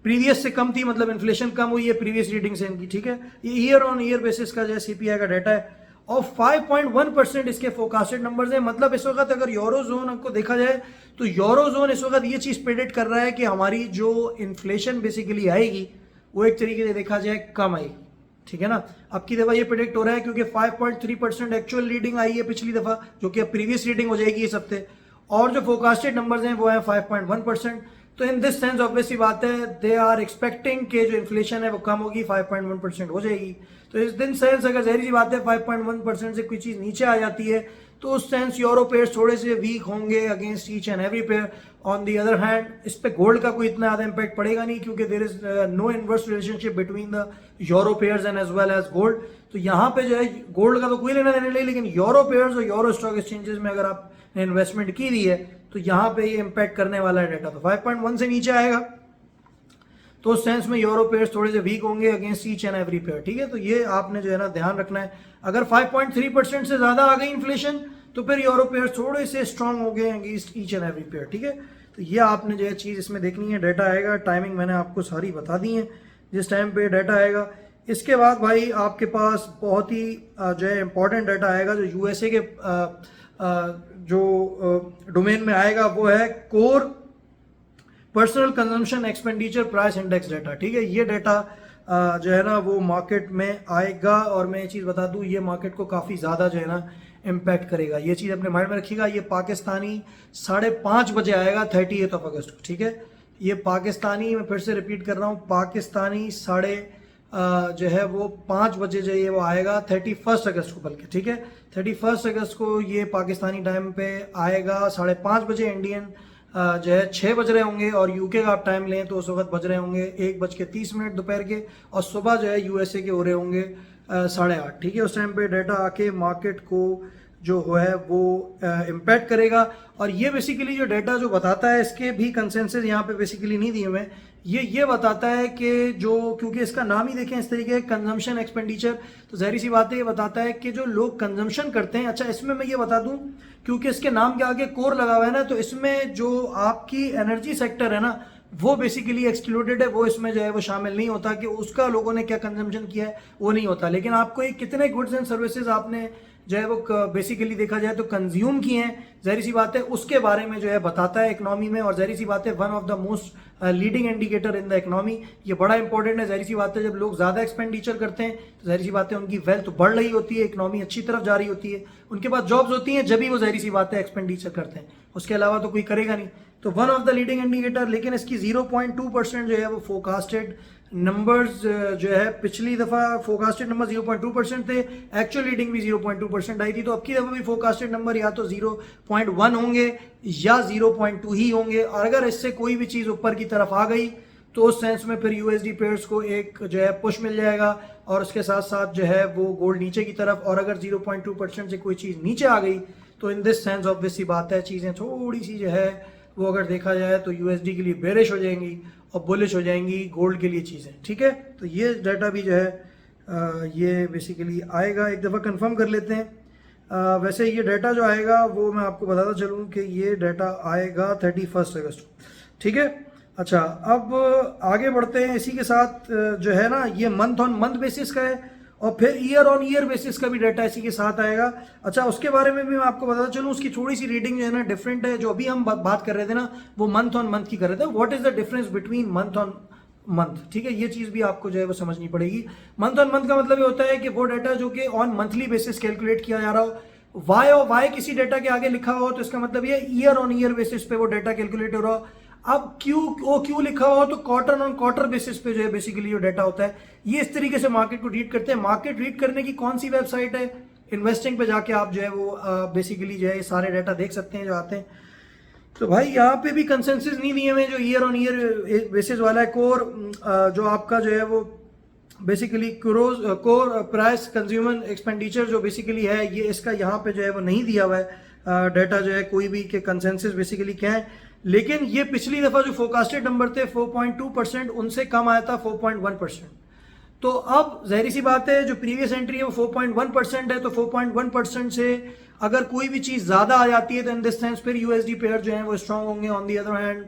A: प्रीवियस से कम थी, मतलब इन्फ्लेशन कम हुई है प्रीवियस रीडिंग से इनकी, ठीक है। ये ईयर ऑन ईयर बेसिस का जो है सीपीआई का डाटा है। और 5.1% इसके फोकास्टेड नंबर्स हैं। मतलब इस वक्त अगर यूरो जोन को देखा जाए तो यूरो जोन इस वक्त ये चीज़ प्रेडिक्ट कर रहा है कि हमारी जो इन्फ्लेशन बेसिकली आएगी वो एक तरीके से देखा जाए कम आएगी, ठीक है ना। अब की दफ़ा ये प्रेडिक्ट हो रहा है क्योंकि 5.3% एक्चुअल रीडिंग आई है पिछली दफ़ा, जो कि अब प्रीवियस रीडिंग हो जाएगी इस हफ्ते। और जो फोकास्टेड नंबर्स हैं वो है 5.1%। तो इन दिस सेंस ऑब्वियसली बात है, दे आर एक्सपेक्टिंग कि जो इन्फ्लेशन है वो कम होगी, 5.1% हो जाएगी। तो इस दिन सेंस अगर जहरी सी बात है 5.1% से कोई चीज़ नीचे आ जाती है तो उस सेंस यूरो पेयर्स थोड़े से वीक होंगे against each and every pair. On the other hand इस पे गोल्ड का कोई इतना ज़्यादा इम्पैक्ट पड़ेगा नहीं, क्योंकि there is no inverse relationship between the euro pairs and as well as gold. तो यहाँ पे जो है गोल्ड का तो कोई लेना देना नहीं, लेकिन यूरो पेयर्स और यूरो स्टॉक एक्सचेंजेस में अगर आपने इन्वेस्टमेंट की हुई है तो यहाँ पे ये इम्पैक्ट करने वाला है डाटा। तो 5.1 से नीचे आएगा तो उस सेंस में यूरो पेयर्स थोड़े से वीक होंगे against each and every pair, ठीक है। तो ये आपने जो है ना ध्यान रखना है। अगर 5.3% से ज़्यादा आ गई इन्फ्लेशन तो फिर यूरो पेयर्स थोड़े से स्ट्रांग हो गए against each and every pair, ठीक है। तो ये आपने जो है चीज़ इसमें देखनी है। डाटा आएगा, टाइमिंग मैंने आपको सारी बता दी है जिस टाइम पे डाटा आएगा। इसके बाद भाई आपके पास बहुत ही जो है इम्पोर्टेंट डाटा आएगा जो यूएसए के जो डोमेन में आएगा, वो है core personal consumption expenditure price index data, ठीक है। ये डाटा जो है ना वो मार्केट में आएगा। और मैं ये चीज़ बता दूं, ये मार्केट को काफ़ी ज़्यादा जो है ना इम्पैक्ट करेगा। ये चीज़ अपने माइंड में रखिएगा। ये पाकिस्तानी 5:30 बजे आएगा 30 अगस्त को, ठीक है। ये पाकिस्तानी, मैं फिर से रिपीट कर रहा हूँ, पाकिस्तानी जो है वो 5 बजे जो है वो आएगा 31 अगस्त को, बल्कि, ठीक है। 31 अगस्त को ये पाकिस्तानी टाइम पे आएगा 5:30 बजे। इंडियन जो है 6 बज रहे होंगे, और यूके का आप टाइम लें तो उस वक्त बज रहे होंगे 1:30 दोपहर के। और सुबह जो है यूएसए के हो रहे होंगे 8:30, ठीक है। उस टाइम पे डाटा आके मार्केट को जो है वो इम्पैक्ट करेगा। और ये बेसिकली जो डाटा जो बताता है, इसके भी कंसेंसस यहाँ पे बेसिकली नहीं दिए हुए हैं। ये बताता है कि जो, क्योंकि इसका नाम ही देखें इस तरीके कंजम्पशन एक्सपेंडिचर, तो जहरी सी बात है ये बताता है कि जो लोग कंजम्पशन करते हैं। अच्छा, इसमें मैं ये बता दूं, क्योंकि इसके नाम के आगे कोर लगा हुआ है ना, तो इसमें जो आपकी एनर्जी सेक्टर है ना वो बेसिकली एक्सक्लूडेड है, वो इसमें जो है वो शामिल नहीं होता कि उसका लोगों ने क्या कंजम्पशन किया है, वो नहीं होता। लेकिन आपको एक कितने गुड्स एंड सर्विसेज आपने जो है वो बेसिकली देखा जाए तो कंज्यूम किए हैं, जहरी सी बात है उसके बारे में जो है बताता है इकोनॉमी में। और जहरी सी बात है one of the most leading indicator in the economy, ये बड़ा इंपॉर्टेंट है। जहरी सी बात है जब लोग ज़्यादा एक्सपेंडिचर करते हैं तो जहरी सी बात है उनकी वेल्थ बढ़ रही होती है, इकोनॉमी अच्छी तरफ जा रही होती है, उनके पास जॉब्स होती हैं, जब भी वो जहरी सी बात है एक्सपेंडिचर करते हैं, उसके अलावा तो कोई करेगा नहीं। तो one of the leading indicator. लेकिन इसकी 0.2% जो है वो फोकास्टेड नंबर्स जो है, पिछली दफ़ा फोकास्टेड नंबर 0.2% थे, एक्चुअल रीडिंग भी 0.2% आई थी। तो अब की दफ़ा भी फोकास्टेड नंबर या तो 0.1 होंगे या 0.2 ही होंगे। और अगर इससे कोई भी चीज़ ऊपर की तरफ आ गई तो उस सेंस में फिर यूएसडी पेयर्स को एक जो है पुश मिल जाएगा और उसके साथ साथ जो है वो गोल्ड नीचे की तरफ, और अगर 0.2% से कोई चीज़ नीचे आ गई तो इन दिस सेंस ऑब्वियस सी बात है चीज़ें थोड़ी सी जो है वो अगर देखा जाए तो यूएसडी के लिए बेरिश हो जाएंगी और बुलिश हो जाएंगी गोल्ड के लिए चीज़ें। ठीक है, तो ये डाटा भी जो है ये बेसिकली आएगा, एक दफ़ा कंफर्म कर लेते हैं। वैसे ये डाटा जो आएगा वो मैं आपको बताता चलूँ कि ये डाटा आएगा 31 अगस्त को। ठीक है, अच्छा अब आगे बढ़ते हैं। इसी के साथ जो है ना ये मंथ ऑन मंथ बेसिस का है और फिर ईयर ऑन ईयर बेसिस का भी डाटा इसी के साथ आएगा। अच्छा, उसके बारे में भी मैं आपको बताता चलूँ, उसकी थोड़ी सी रीडिंग जो है ना डिफरेंट है। जो अभी हम बात कर रहे थे ना वो मंथ ऑन मंथ की कर रहे थे, what is the difference between month on month. ठीक है, ये चीज़ भी आपको जो है वो समझनी पड़ेगी। मंथ ऑन मंथ का मतलब ये होता है कि वो डाटा जो कि ऑन मंथली बेसिस कैलकुलेट किया जा रहा हो, वाई और वाई किसी डाटा के आगे लिखा हो तो इसका मतलब ये ईयर ऑन ईयर बेसिस पे वो डाटा कैलकुलेट हो रहा हो। अब क्यू लिखा हो तो क्वार्टर ऑन क्वार्टर बेसिस पे जो है बेसिकली जो डाटा होता है। ये इस तरीके से मार्केट को रीड करते हैं। मार्केट रीड करने की कौन सी वेबसाइट है? इन्वेस्टिंग पे जाके आप जो है वो बेसिकली जो है सारे डाटा देख सकते हैं जो आते हैं। तो भाई यहाँ पे भी कंसेंसस नहीं दिए हुए जो ईयर ऑन ईयर बेसिस वाला है। कोर जो आपका जो है वो basically core price consumer expenditure जो बेसिकली है ये इसका यहाँ पे जो है वो नहीं दिया हुआ है डाटा जो है कोई भी के कंसेंसस बेसिकली क्या है। लेकिन ये पिछली दफा जो फोरकास्टेड नंबर थे 4.2% उनसे कम आया था 4.1%। तो अब जाहिर सी बात है जो प्रीवियस एंट्री है वो 4.1% है, तो 4.1% से अगर कोई भी चीज़ ज़्यादा आ जाती है तो इन दिस सेंस फिर यूएसडी पेयर जो है वो स्ट्रांग होंगे। On the other hand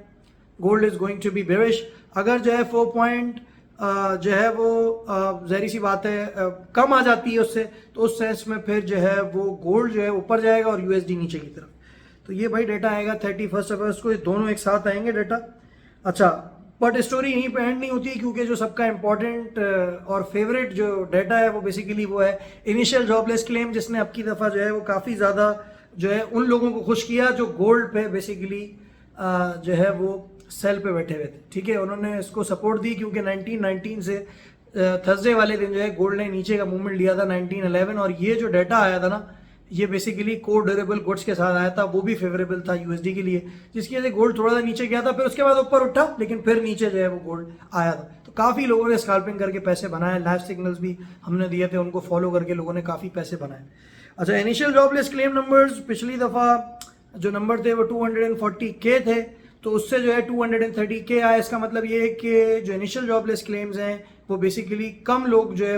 A: gold is going to be bearish. अगर जो है 4 जो है वो जाहिर सी बात है कम आ जाती है उससे, तो उस सेंस में फिर जो है वो गोल्ड जो है ऊपर जाएगा और यूएसडी नीचे की तरफ। तो ये भाई डाटा आएगा 31 अगस्त को, ये दोनों एक साथ आएंगे डाटा। अच्छा, बट स्टोरी यहीं पे एंड नहीं होती क्योंकि जो सबका इंपॉर्टेंट और फेवरेट जो डाटा है वो बेसिकली वो है इनिशियल जॉबलेस क्लेम, जिसने अब की दफ़ा जो है वो काफ़ी ज़्यादा जो है उन लोगों को खुश किया जो गोल्ड पे बेसिकली जो है वो सेल पे बैठे हुए थे। ठीक है, उन्होंने इसको सपोर्ट दी क्योंकि 1919 से थर्सडे वाले दिन जो है गोल्ड ने नीचे का मूवमेंट लिया था 1911, और ये जो डाटा आया था ना ये बेसिकली कोर ड्यूरेबल गुड्स के साथ आया था, वो भी फेवरेबल था यूएसडी के लिए, जिसकी वजह से गोल्ड थोड़ा सा नीचे गया था, फिर उसके बाद ऊपर उठा लेकिन फिर नीचे जो है वो गोल्ड आया था। तो काफ़ी लोगों ने स्कैल्पिंग करके पैसे बनाए, लाइव सिग्नल्स भी हमने दिए थे, उनको फॉलो करके लोगों ने काफ़ी पैसे बनाए। अच्छा, इनिशियल जॉबलेस क्लेम नंबर्स पिछली दफ़ा जो नंबर थे वो 240K थे, तो उससे जो है 230K आया। इसका मतलब ये है कि जो इनिशियल जॉबलेस क्लेम्स हैं वो बेसिकली कम लोग जो है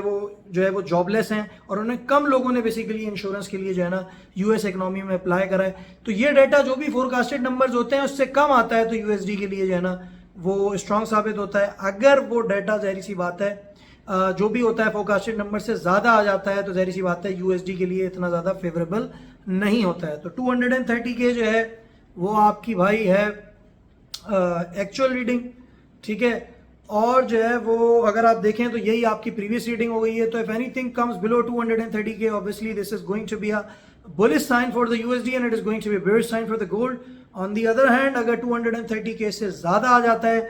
A: वो जॉबलेस हैं और उन्हें कम लोगों ने बेसिकली इंश्योरेंस के लिए जो है ना यूएस इकोनॉमी में अप्लाई करा है। तो ये डाटा जो भी फोरकास्टेड नंबर्स होते हैं उससे कम आता है तो यूएसडी के लिए जो है ना वो स्ट्रांग साबित होता है। अगर वो डाटा जाहिर सी बात है जो भी होता है फोरकास्टेड नंबर से ज़्यादा आ जाता है तो जाहिर सी बात है यूएसडी के लिए इतना ज़्यादा फेवरेबल नहीं होता है। तो 230K जो है वो आपकी भाई है एक्चुअल रीडिंग। ठीक है, और जो है वो अगर आप देखें तो यही आपकी प्रीवियस रीडिंग हो गई है। तो if anything comes below 230K obviously this is going to be a bullish sign for the USD and it is going to be bearish sign for the gold. On the other hand अगर 230K से ज़्यादा आ जाता है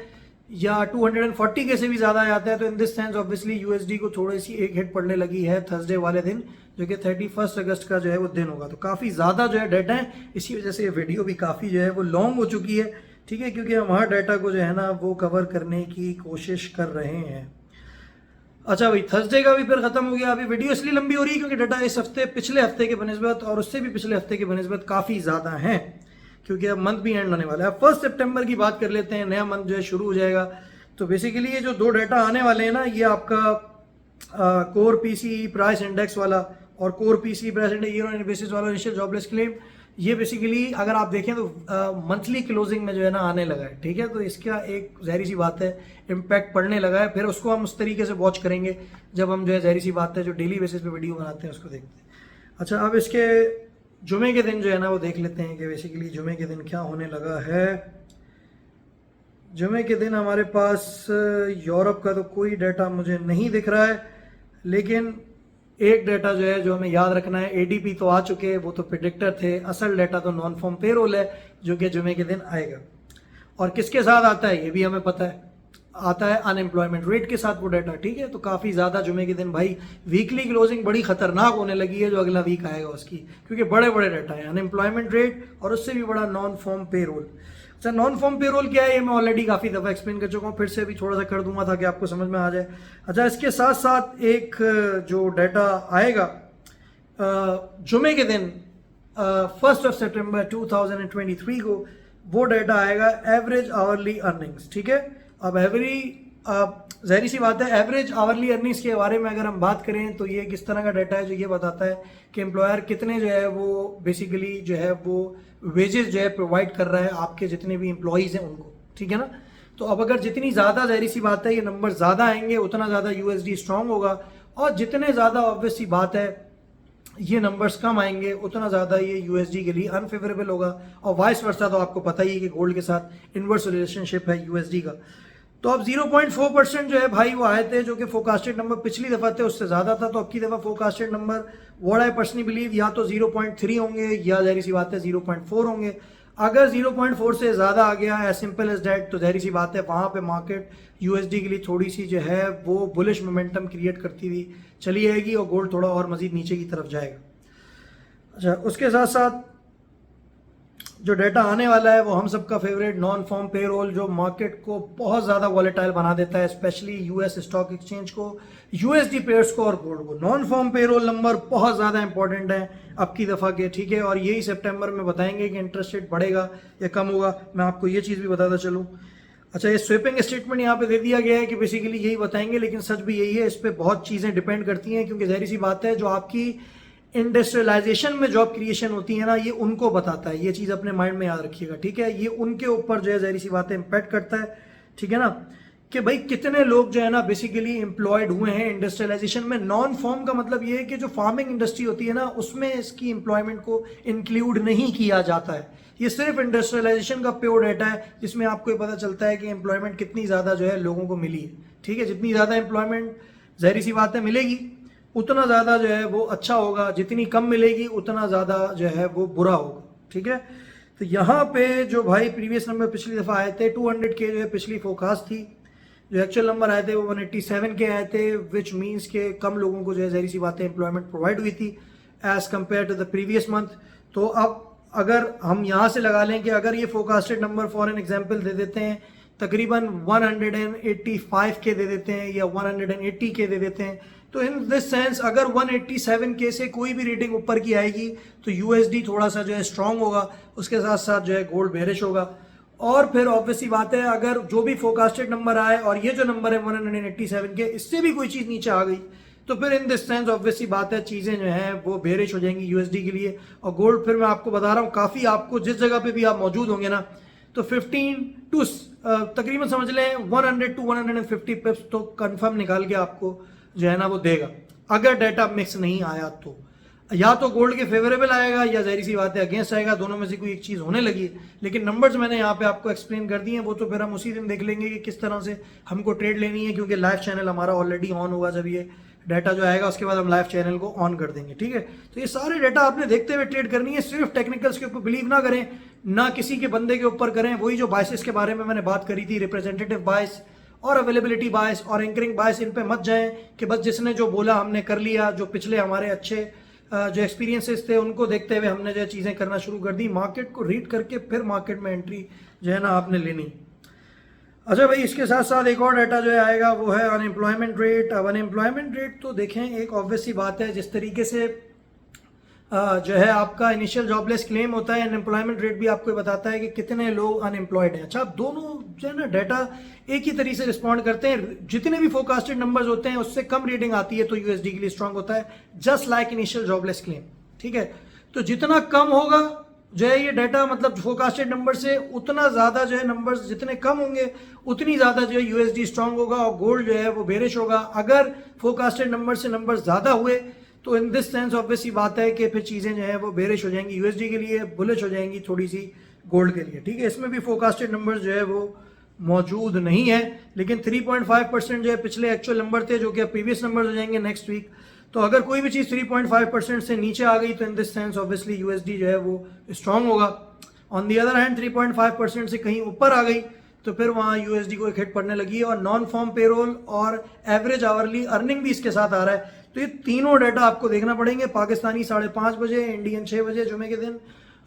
A: या 240K से भी ज़्यादा आ जाता है तो in this sense obviously USD को थोड़ी सी एक हिट पड़ने लगी है थर्सडे वाले दिन, जो कि 31 अगस्त का जो है वो दिन होगा। तो काफ़ी ज़्यादा जो है डाटा है, इसी वजह से ये वीडियो भी काफ़ी जो है वो लॉन्ग हो चुकी है। ठीक है, क्योंकि हम हर डाटा को जो है ना वो कवर करने की कोशिश कर रहे हैं। अच्छा भाई, थर्सडे का भी फिर खत्म हो गया। अभी वीडियो इसलिए लंबी हो रही है क्योंकि डाटा इस हफ्ते पिछले हफ्ते के बनिस्बत और उससे भी पिछले हफ्ते के बनिस्बत काफ़ी ज़्यादा है, क्योंकि अब मंथ भी एंड होने वाला है। 1 सितंबर की बात कर लेते हैं, नया मंथ जो है शुरू हो जाएगा। तो बेसिकली ये जो दो डाटा आने वाले हैं ना, ये आपका कोर पीसी प्राइस इंडेक्स वाला और core PC price index year on basis वाला इनिशियल जॉबलेस क्लेम, ये बेसिकली अगर आप देखें तो मंथली क्लोजिंग में जो है ना आने लगा है। ठीक है, तो इसका एक ज़ाहिर सी बात है इम्पैक्ट पड़ने लगा है। फिर उसको हम उस तरीके से वॉच करेंगे जब हम जो है ज़ाहिर सी बात है जो डेली बेसिस पे वीडियो बनाते हैं उसको देखते हैं। अच्छा, अब इसके जुमे के दिन जो है ना वो देख लेते हैं कि बेसिकली जुमे के दिन क्या होने लगा है। जुमे के दिन हमारे पास यूरोप का तो कोई डाटा मुझे नहीं दिख रहा है, लेकिन एक डाटा जो है जो हमें याद रखना है, एडीपी तो आ चुके हैं, वो तो प्रेडिक्टर थे। असल डाटा तो नॉन फॉर्म पेरोल है जो कि जुमे के दिन आएगा। और किसके साथ आता है ये भी हमें पता है, आता है अनएम्प्लॉयमेंट रेट के साथ वो डाटा। ठीक है, तो काफ़ी ज़्यादा जुमे के दिन भाई वीकली क्लोजिंग बड़ी खतरनाक होने लगी है जो अगला वीक आएगा उसकी, क्योंकि बड़े बड़े डाटा है, अनएम्प्लॉयमेंट रेट और उससे भी बड़ा नॉन फॉर्म पेरोल। अच्छा, नॉन फॉर्म पेरोल क्या है ये मैं ऑलरेडी काफ़ी दफ़ा एक्सप्लेन कर चुका हूँ, फिर से भी थोड़ा सा कर दूंगा ताकि आपको समझ में आ जाए। अच्छा, इसके साथ साथ एक जो डाटा आएगा जुमे के दिन 1 सितंबर 2023 को, वो डाटा आएगा एवरेज आवरली अर्निंग्स। ठीक है, अब जाहिर सी बात है एवरेज आवरली अर्निंग्स के बारे में अगर हम बात करें तो ये किस तरह का डाटा है जो ये बताता है कि एम्प्लॉयर कितने जो है वो बेसिकली जो है वो वेजेस जो है प्रोवाइड कर रहा है आपके जितने भी एम्प्लॉयज़ हैं उनको। ठीक है ना, तो अब अगर जितनी ज़्यादा जाहिर सी बात है ये नंबर ज़्यादा आएंगे उतना ज़्यादा यूएसडी स्ट्रांग होगा, और जितने ज़्यादा ऑब्वियस सी बात है ये नंबर्स कम आएंगे उतना ज़्यादा ये यूएसडी के लिए अनफेवरेबल होगा। और वाइस वर्सा तो आपको पता ही है कि गोल्ड के साथ इनवर्स रिलेशनशिप है यूएसडी का। तो अब 0.4% जो है भाई वो आए थे, जो कि फोकास्टेड नंबर पिछली दफ़ा थे उससे ज़्यादा था, तो अब की दफ़ा forecasted number what I personally believe या तो 0.3 होंगे या जाहिर सी बात है 0.4 होंगे। अगर 0.4 से ज़्यादा आ गया एज सिंपल एज डैट तो जाहिर सी बात है वहाँ पे मार्केट यूएसडी के लिए थोड़ी सी जो है वो बुलिश मोमेंटम क्रिएट करती हुई चली जाएगी और गोल्ड थोड़ा और मज़ीद नीचे की तरफ जाएगा। अच्छा, उसके साथ साथ जो डाटा आने वाला है वो हम सबका फेवरेट नॉन फॉर्म पेरोल, जो मार्केट को बहुत ज़्यादा वॉलेटाइल बना देता है, स्पेशली यूएस स्टॉक एक्सचेंज को, यूएसडी पेयर्स को और गोल्ड को। नॉन फॉर्म पेरोल नंबर बहुत ज़्यादा इंपॉर्टेंट है अब की दफ़ा के। ठीक है, और यही सितंबर में बताएंगे कि इंटरेस्ट रेट बढ़ेगा या कम होगा। मैं आपको ये चीज़ भी बताता चलूँ। अच्छा, ये स्वीपिंग स्टेटमेंट यहाँ पे दे दिया गया है कि बेसिकली यही बताएंगे, लेकिन सच भी यही है, इस पर बहुत चीज़ें डिपेंड करती हैं, क्योंकि जाहिर सी बात है जो आपकी इंडस्ट्रियलाइजेशन में जॉब क्रिएशन होती है ना, ये उनको बताता है। ये चीज़ अपने माइंड में याद रखिएगा। ठीक है, ये उनके ऊपर जो है जाहिर सी बात है इम्पैक्ट करता है। ठीक है ना, कि भाई कितने लोग जो है ना बेसिकली एम्प्लॉयड हुए हैं इंडस्ट्रियलाइजेशन में। नॉन फॉर्म का मतलब ये है कि जो फार्मिंग इंडस्ट्री होती है ना उसमें इसकी एम्प्लॉयमेंट को इंक्लूड नहीं किया जाता है। ये सिर्फ इंडस्ट्रियलाइजेशन का प्योर डाटा है जिसमें आपको ये पता चलता है कि एम्प्लॉयमेंट कितनी ज़्यादा जो है लोगों को मिली है। ठीक है, जितनी ज़्यादा एम्प्लॉयमेंट जाहिर सी बात है मिलेगी उतना ज़्यादा जो है वो अच्छा होगा, जितनी कम मिलेगी उतना ज़्यादा जो है वो बुरा होगा। ठीक है, तो यहाँ पे जो भाई प्रीवियस नंबर पिछली दफ़ा आए थे 200 के जो है पिछली फोकास्ट थी, जो एक्चुअल नंबर आए थे वो 187 के आए थे, विच मीन्स के कम लोगों को जो है जाहिर सी बात है एम्प्लॉयमेंट प्रोवाइड हुई थी as compared to the previous month. तो अब अगर हम यहाँ से लगा लें कि अगर ये फोकास्टेड नंबर फॉर एन एग्जाम्पल दे देते हैं तकरीबन 185 के दे देते हैं या 180 के दे देते हैं, तो इन दिस सेंस अगर 187 के से कोई भी रेटिंग ऊपर की आएगी तो यूएसडी थोड़ा सा जो है स्ट्रांग होगा, उसके साथ साथ जो है गोल्ड बेरिश होगा। और फिर ऑब्वियसली बात है अगर जो भी फोकास्टेड नंबर आए और ये जो नंबर है 187 के इससे भी कोई चीज़ नीचे आ गई तो फिर इन दिस सेंस ऑब्वियसली बात है चीज़ें जो हैं वो बेरिश हो जाएंगी यूएसडी के लिए। और गोल्ड फिर मैं आपको बता रहा हूँ काफ़ी आपको जिस जगह पे भी आप मौजूद होंगे ना तो 15 टू तकरीबन समझ लें 100 to 150 पिप्स तो कंफर्म निकाल के आपको जो है ना वो देगा। अगर डाटा मिक्स नहीं आया तो या तो गोल्ड के फेवरेबल आएगा या जाहिर सी बात है अगेंस्ट आएगा, दोनों में से कोई एक चीज़ होने लगी है। लेकिन नंबर्स मैंने यहाँ पे आपको एक्सप्लेन कर दिए हैं, वो तो फिर हम उसी दिन देख लेंगे कि किस तरह से हमको ट्रेड लेनी है, क्योंकि लाइव चैनल हमारा ऑलरेडी ऑन होगा। जब ये डाटा जो आएगा उसके बाद हम लाइव चैनल को ऑन कर देंगे। ठीक है, तो ये सारे डाटा आपने देखते हुए ट्रेड करनी है, सिर्फ टेक्निकल्स के ऊपर बिलीव ना करें, ना किसी के बंदे के ऊपर करें। वही जो बायसेस के बारे में मैंने बात करी थी, रिप्रेजेंटेटिव बायस और अवेलेबिलिटी बायस और एंकरिंग बायस, इन पे मत जाएं कि बस जिसने जो बोला हमने कर लिया। जो पिछले हमारे अच्छे जो एक्सपीरियंसेस थे उनको देखते हुए हमने जो चीज़ें करना शुरू कर दी। मार्केट को रीड करके फिर मार्केट में एंट्री जो है ना आपने लेनी। अच्छा भाई, इसके साथ साथ एक और डाटा जो है आएगा वो है अनएम्प्लॉयमेंट रेट। अब अनएम्प्लॉयमेंट रेट तो देखें एक ऑब्वियस सी बात है, जिस तरीके से जो है आपका इनिशियल जॉबलेस क्लेम होता है, अनएम्प्लॉयमेंट रेट भी आपको बताता है कि कितने लोग अनएम्प्लॉयड हैं। अच्छा, दोनों जो है ना डाटा एक ही तरीके से रिस्पॉन्ड करते हैं। जितने भी फोकास्टेड नंबर्स होते हैं उससे कम रीडिंग आती है तो यूएसडी के लिए स्ट्रांग होता है, just like initial jobless claim. ठीक है, तो जितना कम होगा जो है ये डाटा मतलब फोकास्टेड नंबर से उतना ज़्यादा जो है नंबर्स जितने कम होंगे उतनी ज़्यादा जो है यूएसडी स्ट्रांग होगा और गोल्ड जो है वो बेरिश होगा। अगर फोकास्टेड नंबर से नंबर ज़्यादा हुए तो इन दिस सेंस ऑब्वियसली बात है कि फिर चीज़ें जो है वो बेरिश हो जाएंगी यूएसडी के लिए, बुलिश हो जाएंगी थोड़ी सी गोल्ड के लिए। ठीक है, इसमें भी फोकास्टेड नंबर जो है वो मौजूद नहीं है, लेकिन 3.5% जो है पिछले एक्चुअल नंबर थे जो कि प्रीवियस नंबर हो जाएंगे नेक्स्ट वीक। तो अगर कोई भी चीज़ 3.5% से नीचे आ गई तो in this sense obviously USD जो है वो स्ट्रांग होगा। ऑन दी अदर हैंड 3.5% से कहीं ऊपर आ गई तो फिर वहाँ यूएसडी को एक हिट पड़ने लगी है। और नॉन फॉर्म पेरोल और एवरेज आवरली अर्निंग भी इसके साथ आ रहा है। तो ये तीनों डाटा आपको देखना पड़ेंगे। पाकिस्तानी 5:30 बजे, इंडियन 6 बजे जुमे के दिन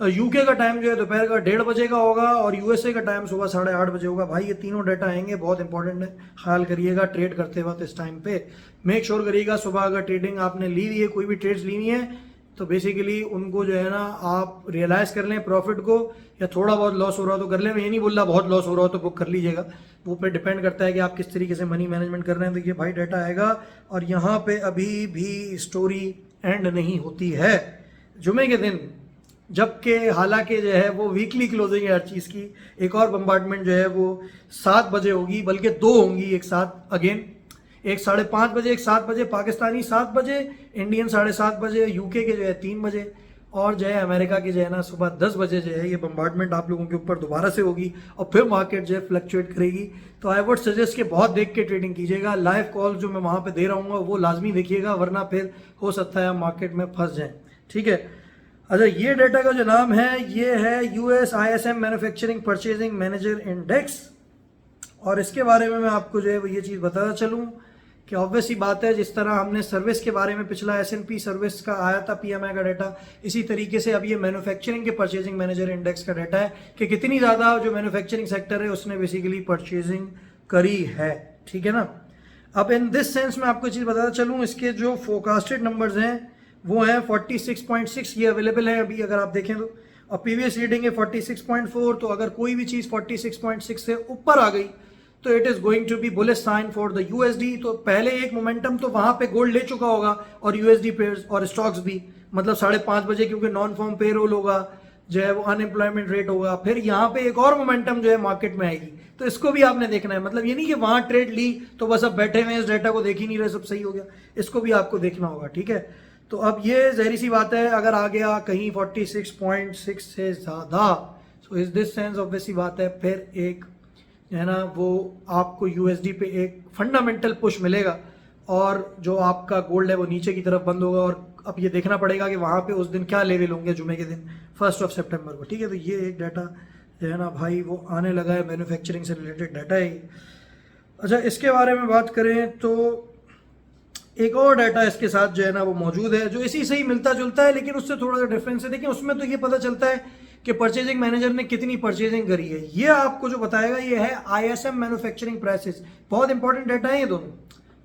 A: यूके का टाइम जो है दोपहर का 1:30 बजे का होगा और यूएसए का टाइम सुबह 8:30 बजे होगा। भाई ये तीनों डाटा आएंगे, बहुत इंपॉर्टेंट है, ख्याल करिएगा ट्रेड करते वक्त इस टाइम पे। मेक श्योर करिएगा सुबह अगर ट्रेडिंग आपने ली हुई है, कोई भी ट्रेड्स ली हुई है, तो बेसिकली उनको जो है ना आप रियलाइज कर लें प्रॉफिट को, या थोड़ा बहुत लॉस हो रहा हो तो कर लें। मैं ये नहीं बोल रहा बहुत लॉस हो रहा हो तो बुक कर लीजिएगा, वो पे डिपेंड करता है कि आप किस तरीके से मनी मैनेजमेंट कर रहे हैं। देखिए भाई डाटा आएगा और यहाँ पे अभी भी स्टोरी एंड नहीं होती है जुमे के दिन, जबकि हालांकि जो है वो वीकली क्लोजिंग है हर चीज़ की। एक और बम्बार्टमेंट जो है वो 7 बजे होगी, बल्कि 2 होंगी एक साथ अगेन, एक 5:30 बजे, एक 7 बजे, पाकिस्तानी 7 बजे, इंडियन 7:30 बजे, यूके के जो है 3 बजे, और जो है अमेरिका की जो है ना सुबह 10 बजे जो है ये बम्बार्टमेंट आप लोगों के ऊपर दोबारा से होगी और फिर मार्केट जो है फ्लक्चुएट करेगी। तो आई वुड सजेस्ट कि बहुत देख के ट्रेडिंग कीजिएगा। लाइव कॉल जो मैं वहाँ पे दे रहा हूँ वो लाजमी देखिएगा, वरना फिर हो सकता है मार्केट में फंस जाए। ठीक है, अच्छा ये डाटा का जो नाम है ये है US ISM manufacturing purchasing manager index, और इसके बारे में मैं आपको जो है ये चीज़ बताता चलूँ कि ऑब्वियस ही बात है, जिस तरह हमने सर्विस के बारे में पिछला S&P सर्विस का आया था PMI का डाटा, इसी तरीके से अब ये मैन्युफैक्चरिंग के परचेजिंग मैनेजर इंडेक्स का डाटा है कि कितनी ज़्यादा जो मैन्युफैक्चरिंग सेक्टर है उसने बेसिकली परचेजिंग करी है। ठीक है ना। अब इन दिस सेंस में आपको चीज़ बताता चलूँ, इसके जो फोरकास्टेड नंबर्स हैं वो है 46.6, ये अवेलेबल है अभी अगर आप देखें तो, और प्रीवियस रीडिंग है 46.4। तो अगर कोई भी चीज़ 46.6 से ऊपर आ गई तो it is going to be bullish sign for the USD. तो पहले एक मोमेंटम तो वहां पे गोल्ड ले चुका होगा और यूएसडी पेयर्स और स्टॉक्स भी, मतलब 5:30 बजे, क्योंकि नॉन फॉर्म पेरोल होगा जो है वो अनएम्प्लॉयमेंट रेट होगा, फिर यहाँ पे एक और मोमेंटम जो है मार्केट में आएगी, तो इसको भी आपने देखना है। मतलब ये नहीं कि वहां ट्रेड ली तो बस अब बैठे हुए इस डाटा को देख ही नहीं रहे सब सही हो गया, इसको भी आपको देखना होगा। ठीक है, तो अब ये जहरी सी बात है अगर आ गया कहीं 46.6 से ज़्यादा, so is this sense obvious सी बात है फिर एक है ना वो आपको यूएसडी पे एक फंडामेंटल पुश मिलेगा और जो आपका गोल्ड है वो नीचे की तरफ बंद होगा। और अब ये देखना पड़ेगा कि वहाँ पे उस दिन क्या लेवल होंगे जुमे के दिन 1 सितंबर को। ठीक है, तो ये एक डाटा जो है ना भाई वो आने लगा है, मैन्युफैक्चरिंग से रिलेटेड डाटा है। अच्छा इसके बारे में बात करें तो एक और डाटा इसके साथ जो है ना वो मौजूद है जो इसी से ही मिलता जुलता है, लेकिन उससे थोड़ा सा डिफरेंस है। देखिए उसमें तो ये पता चलता है कि परचेजिंग मैनेजर ने कितनी परचेजिंग करी है। ये आपको जो बताएगा ये है ISM मैन्युफैक्चरिंग प्राइसेस, बहुत इंपॉर्टेंट डाटा है ये दोनों।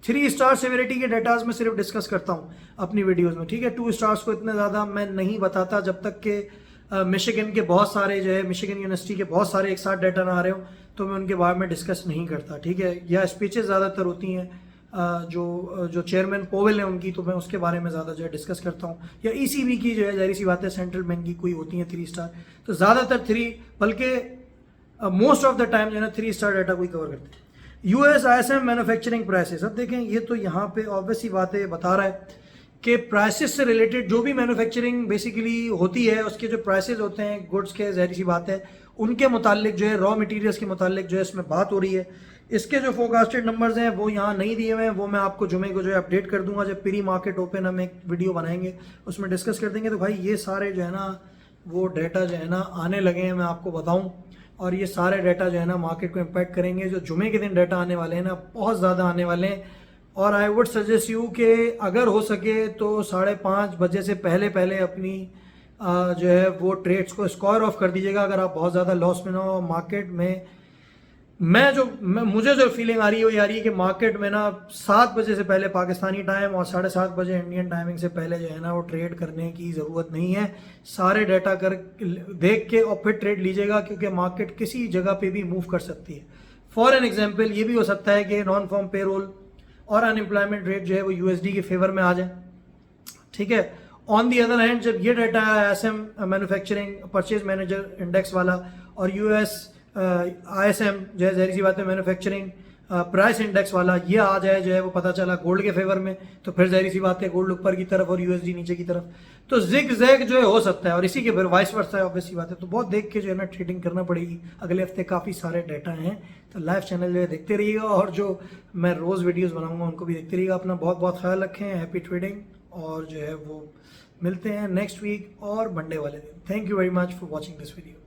A: 3 स्टार सेवेरिटी के डाटाज में सिर्फ डिस्कस करता हूँ अपनी वीडियोस में। ठीक है, 2 स्टार्स को इतने ज़्यादा मैं नहीं बताता जब तक कि मिशिगन के बहुत सारे जो है मिशिगन यूनिवर्सिटी के बहुत सारे एक साथ डाटा ना आ रहे हो तो मैं उनके बारे में डिस्कस नहीं करता। ठीक है, या स्पीचेस ज़्यादातर होती हैं जो चेयरमैन पोवेल है उनकी, तो मैं उसके बारे में ज़्यादा जो है डिस्कस करता हूँ, या ECB की जो है जाहिर सी बात है सेंट्रल बैंक की कोई होती है 3 स्टार, तो ज़्यादातर 3 बल्कि मोस्ट ऑफ द टाइम जो है ना 3 स्टार डाटा कोई कवर करते हैं। US ISM मैन्युफैक्चरिंग प्राइसेस, अब देखें ये तो यहाँ पे ऑब्वियस ही बात है बता रहा है कि प्राइसेस से रिलेटेड जो भी मैन्युफैक्चरिंग बेसिकली होती है उसके जो प्राइसेस होते हैं गुड्स के, जाहिर सी बात है उनके मुतालिक जो है रॉ मटेरियल्स के मुतालिक जो है इसमें बात हो रही है। इसके जो फोरकास्टेड नंबर्स हैं वो यहाँ नहीं दिए हुए हैं, वो मैं आपको जुमे को जो है अपडेट कर दूंगा जब प्री मार्केट ओपन हम एक वीडियो बनाएंगे उसमें डिस्कस कर देंगे। तो भाई ये सारे जो है ना वो डाटा जो है ना आने लगे हैं, मैं आपको बताऊं, और ये सारे डाटा जो है ना मार्केट को इम्पैक्ट करेंगे। जो जुमे के दिन डाटा आने वाले हैं ना बहुत ज़्यादा आने वाले हैं, और आई वुड सजेस्ट यू कि अगर हो सके तो 5:30 बजे से पहले अपनी जो है वो ट्रेड्स को स्क्वायर ऑफ कर दीजिएगा अगर आप बहुत ज़्यादा लॉस में ना हो मार्केट में। मुझे जो फीलिंग आ रही है वो ये आ रही है कि मार्केट में ना 7 बजे से पहले पाकिस्तानी टाइम और 7:30 बजे इंडियन टाइमिंग से पहले जो है ना वो ट्रेड करने की ज़रूरत नहीं है। सारे डाटा देख के और फिर ट्रेड लीजिएगा, क्योंकि मार्केट किसी जगह पे भी मूव कर सकती है। फॉर एन एग्जांपल ये भी हो सकता है कि नॉन फॉर्म पेरोल और अनएम्प्लॉयमेंट रेट जो है वो USD के फेवर में आ जाए। ठीक है, ऑन दी अदर हैंड जब ये डाटा है ISM manufacturing purchase manager index वाला और US ISM जो है जाहिर सी बात है मैन्युफैक्चरिंग प्राइस इंडेक्स वाला ये आ जाए जो है वो पता चला गोल्ड के फेवर में, तो फिर जाहिर सी बात है गोल्ड ऊपर की तरफ और USD नीचे की तरफ, तो जिग जैग जो है हो सकता है, और इसी के फिर वाइस वर्सा है ऑब्वियस सी बात है। तो बहुत देख के जो है ना ट्रेडिंग करना पड़ेगी। अगले हफ्ते काफ़ी सारे डाटा हैं, तो लाइव चैनल जो है देखते रहिएगा, और जो मैं रोज़ वीडियोज़ बनाऊंगा उनको भी देखते रहिएगा। अपना बहुत बहुत ख्याल रखें, हैप्पी ट्रेडिंग, और जो है वो मिलते हैं नेक्स्ट वीक और मंडे वाले दिन। Thank you very much for watching this video.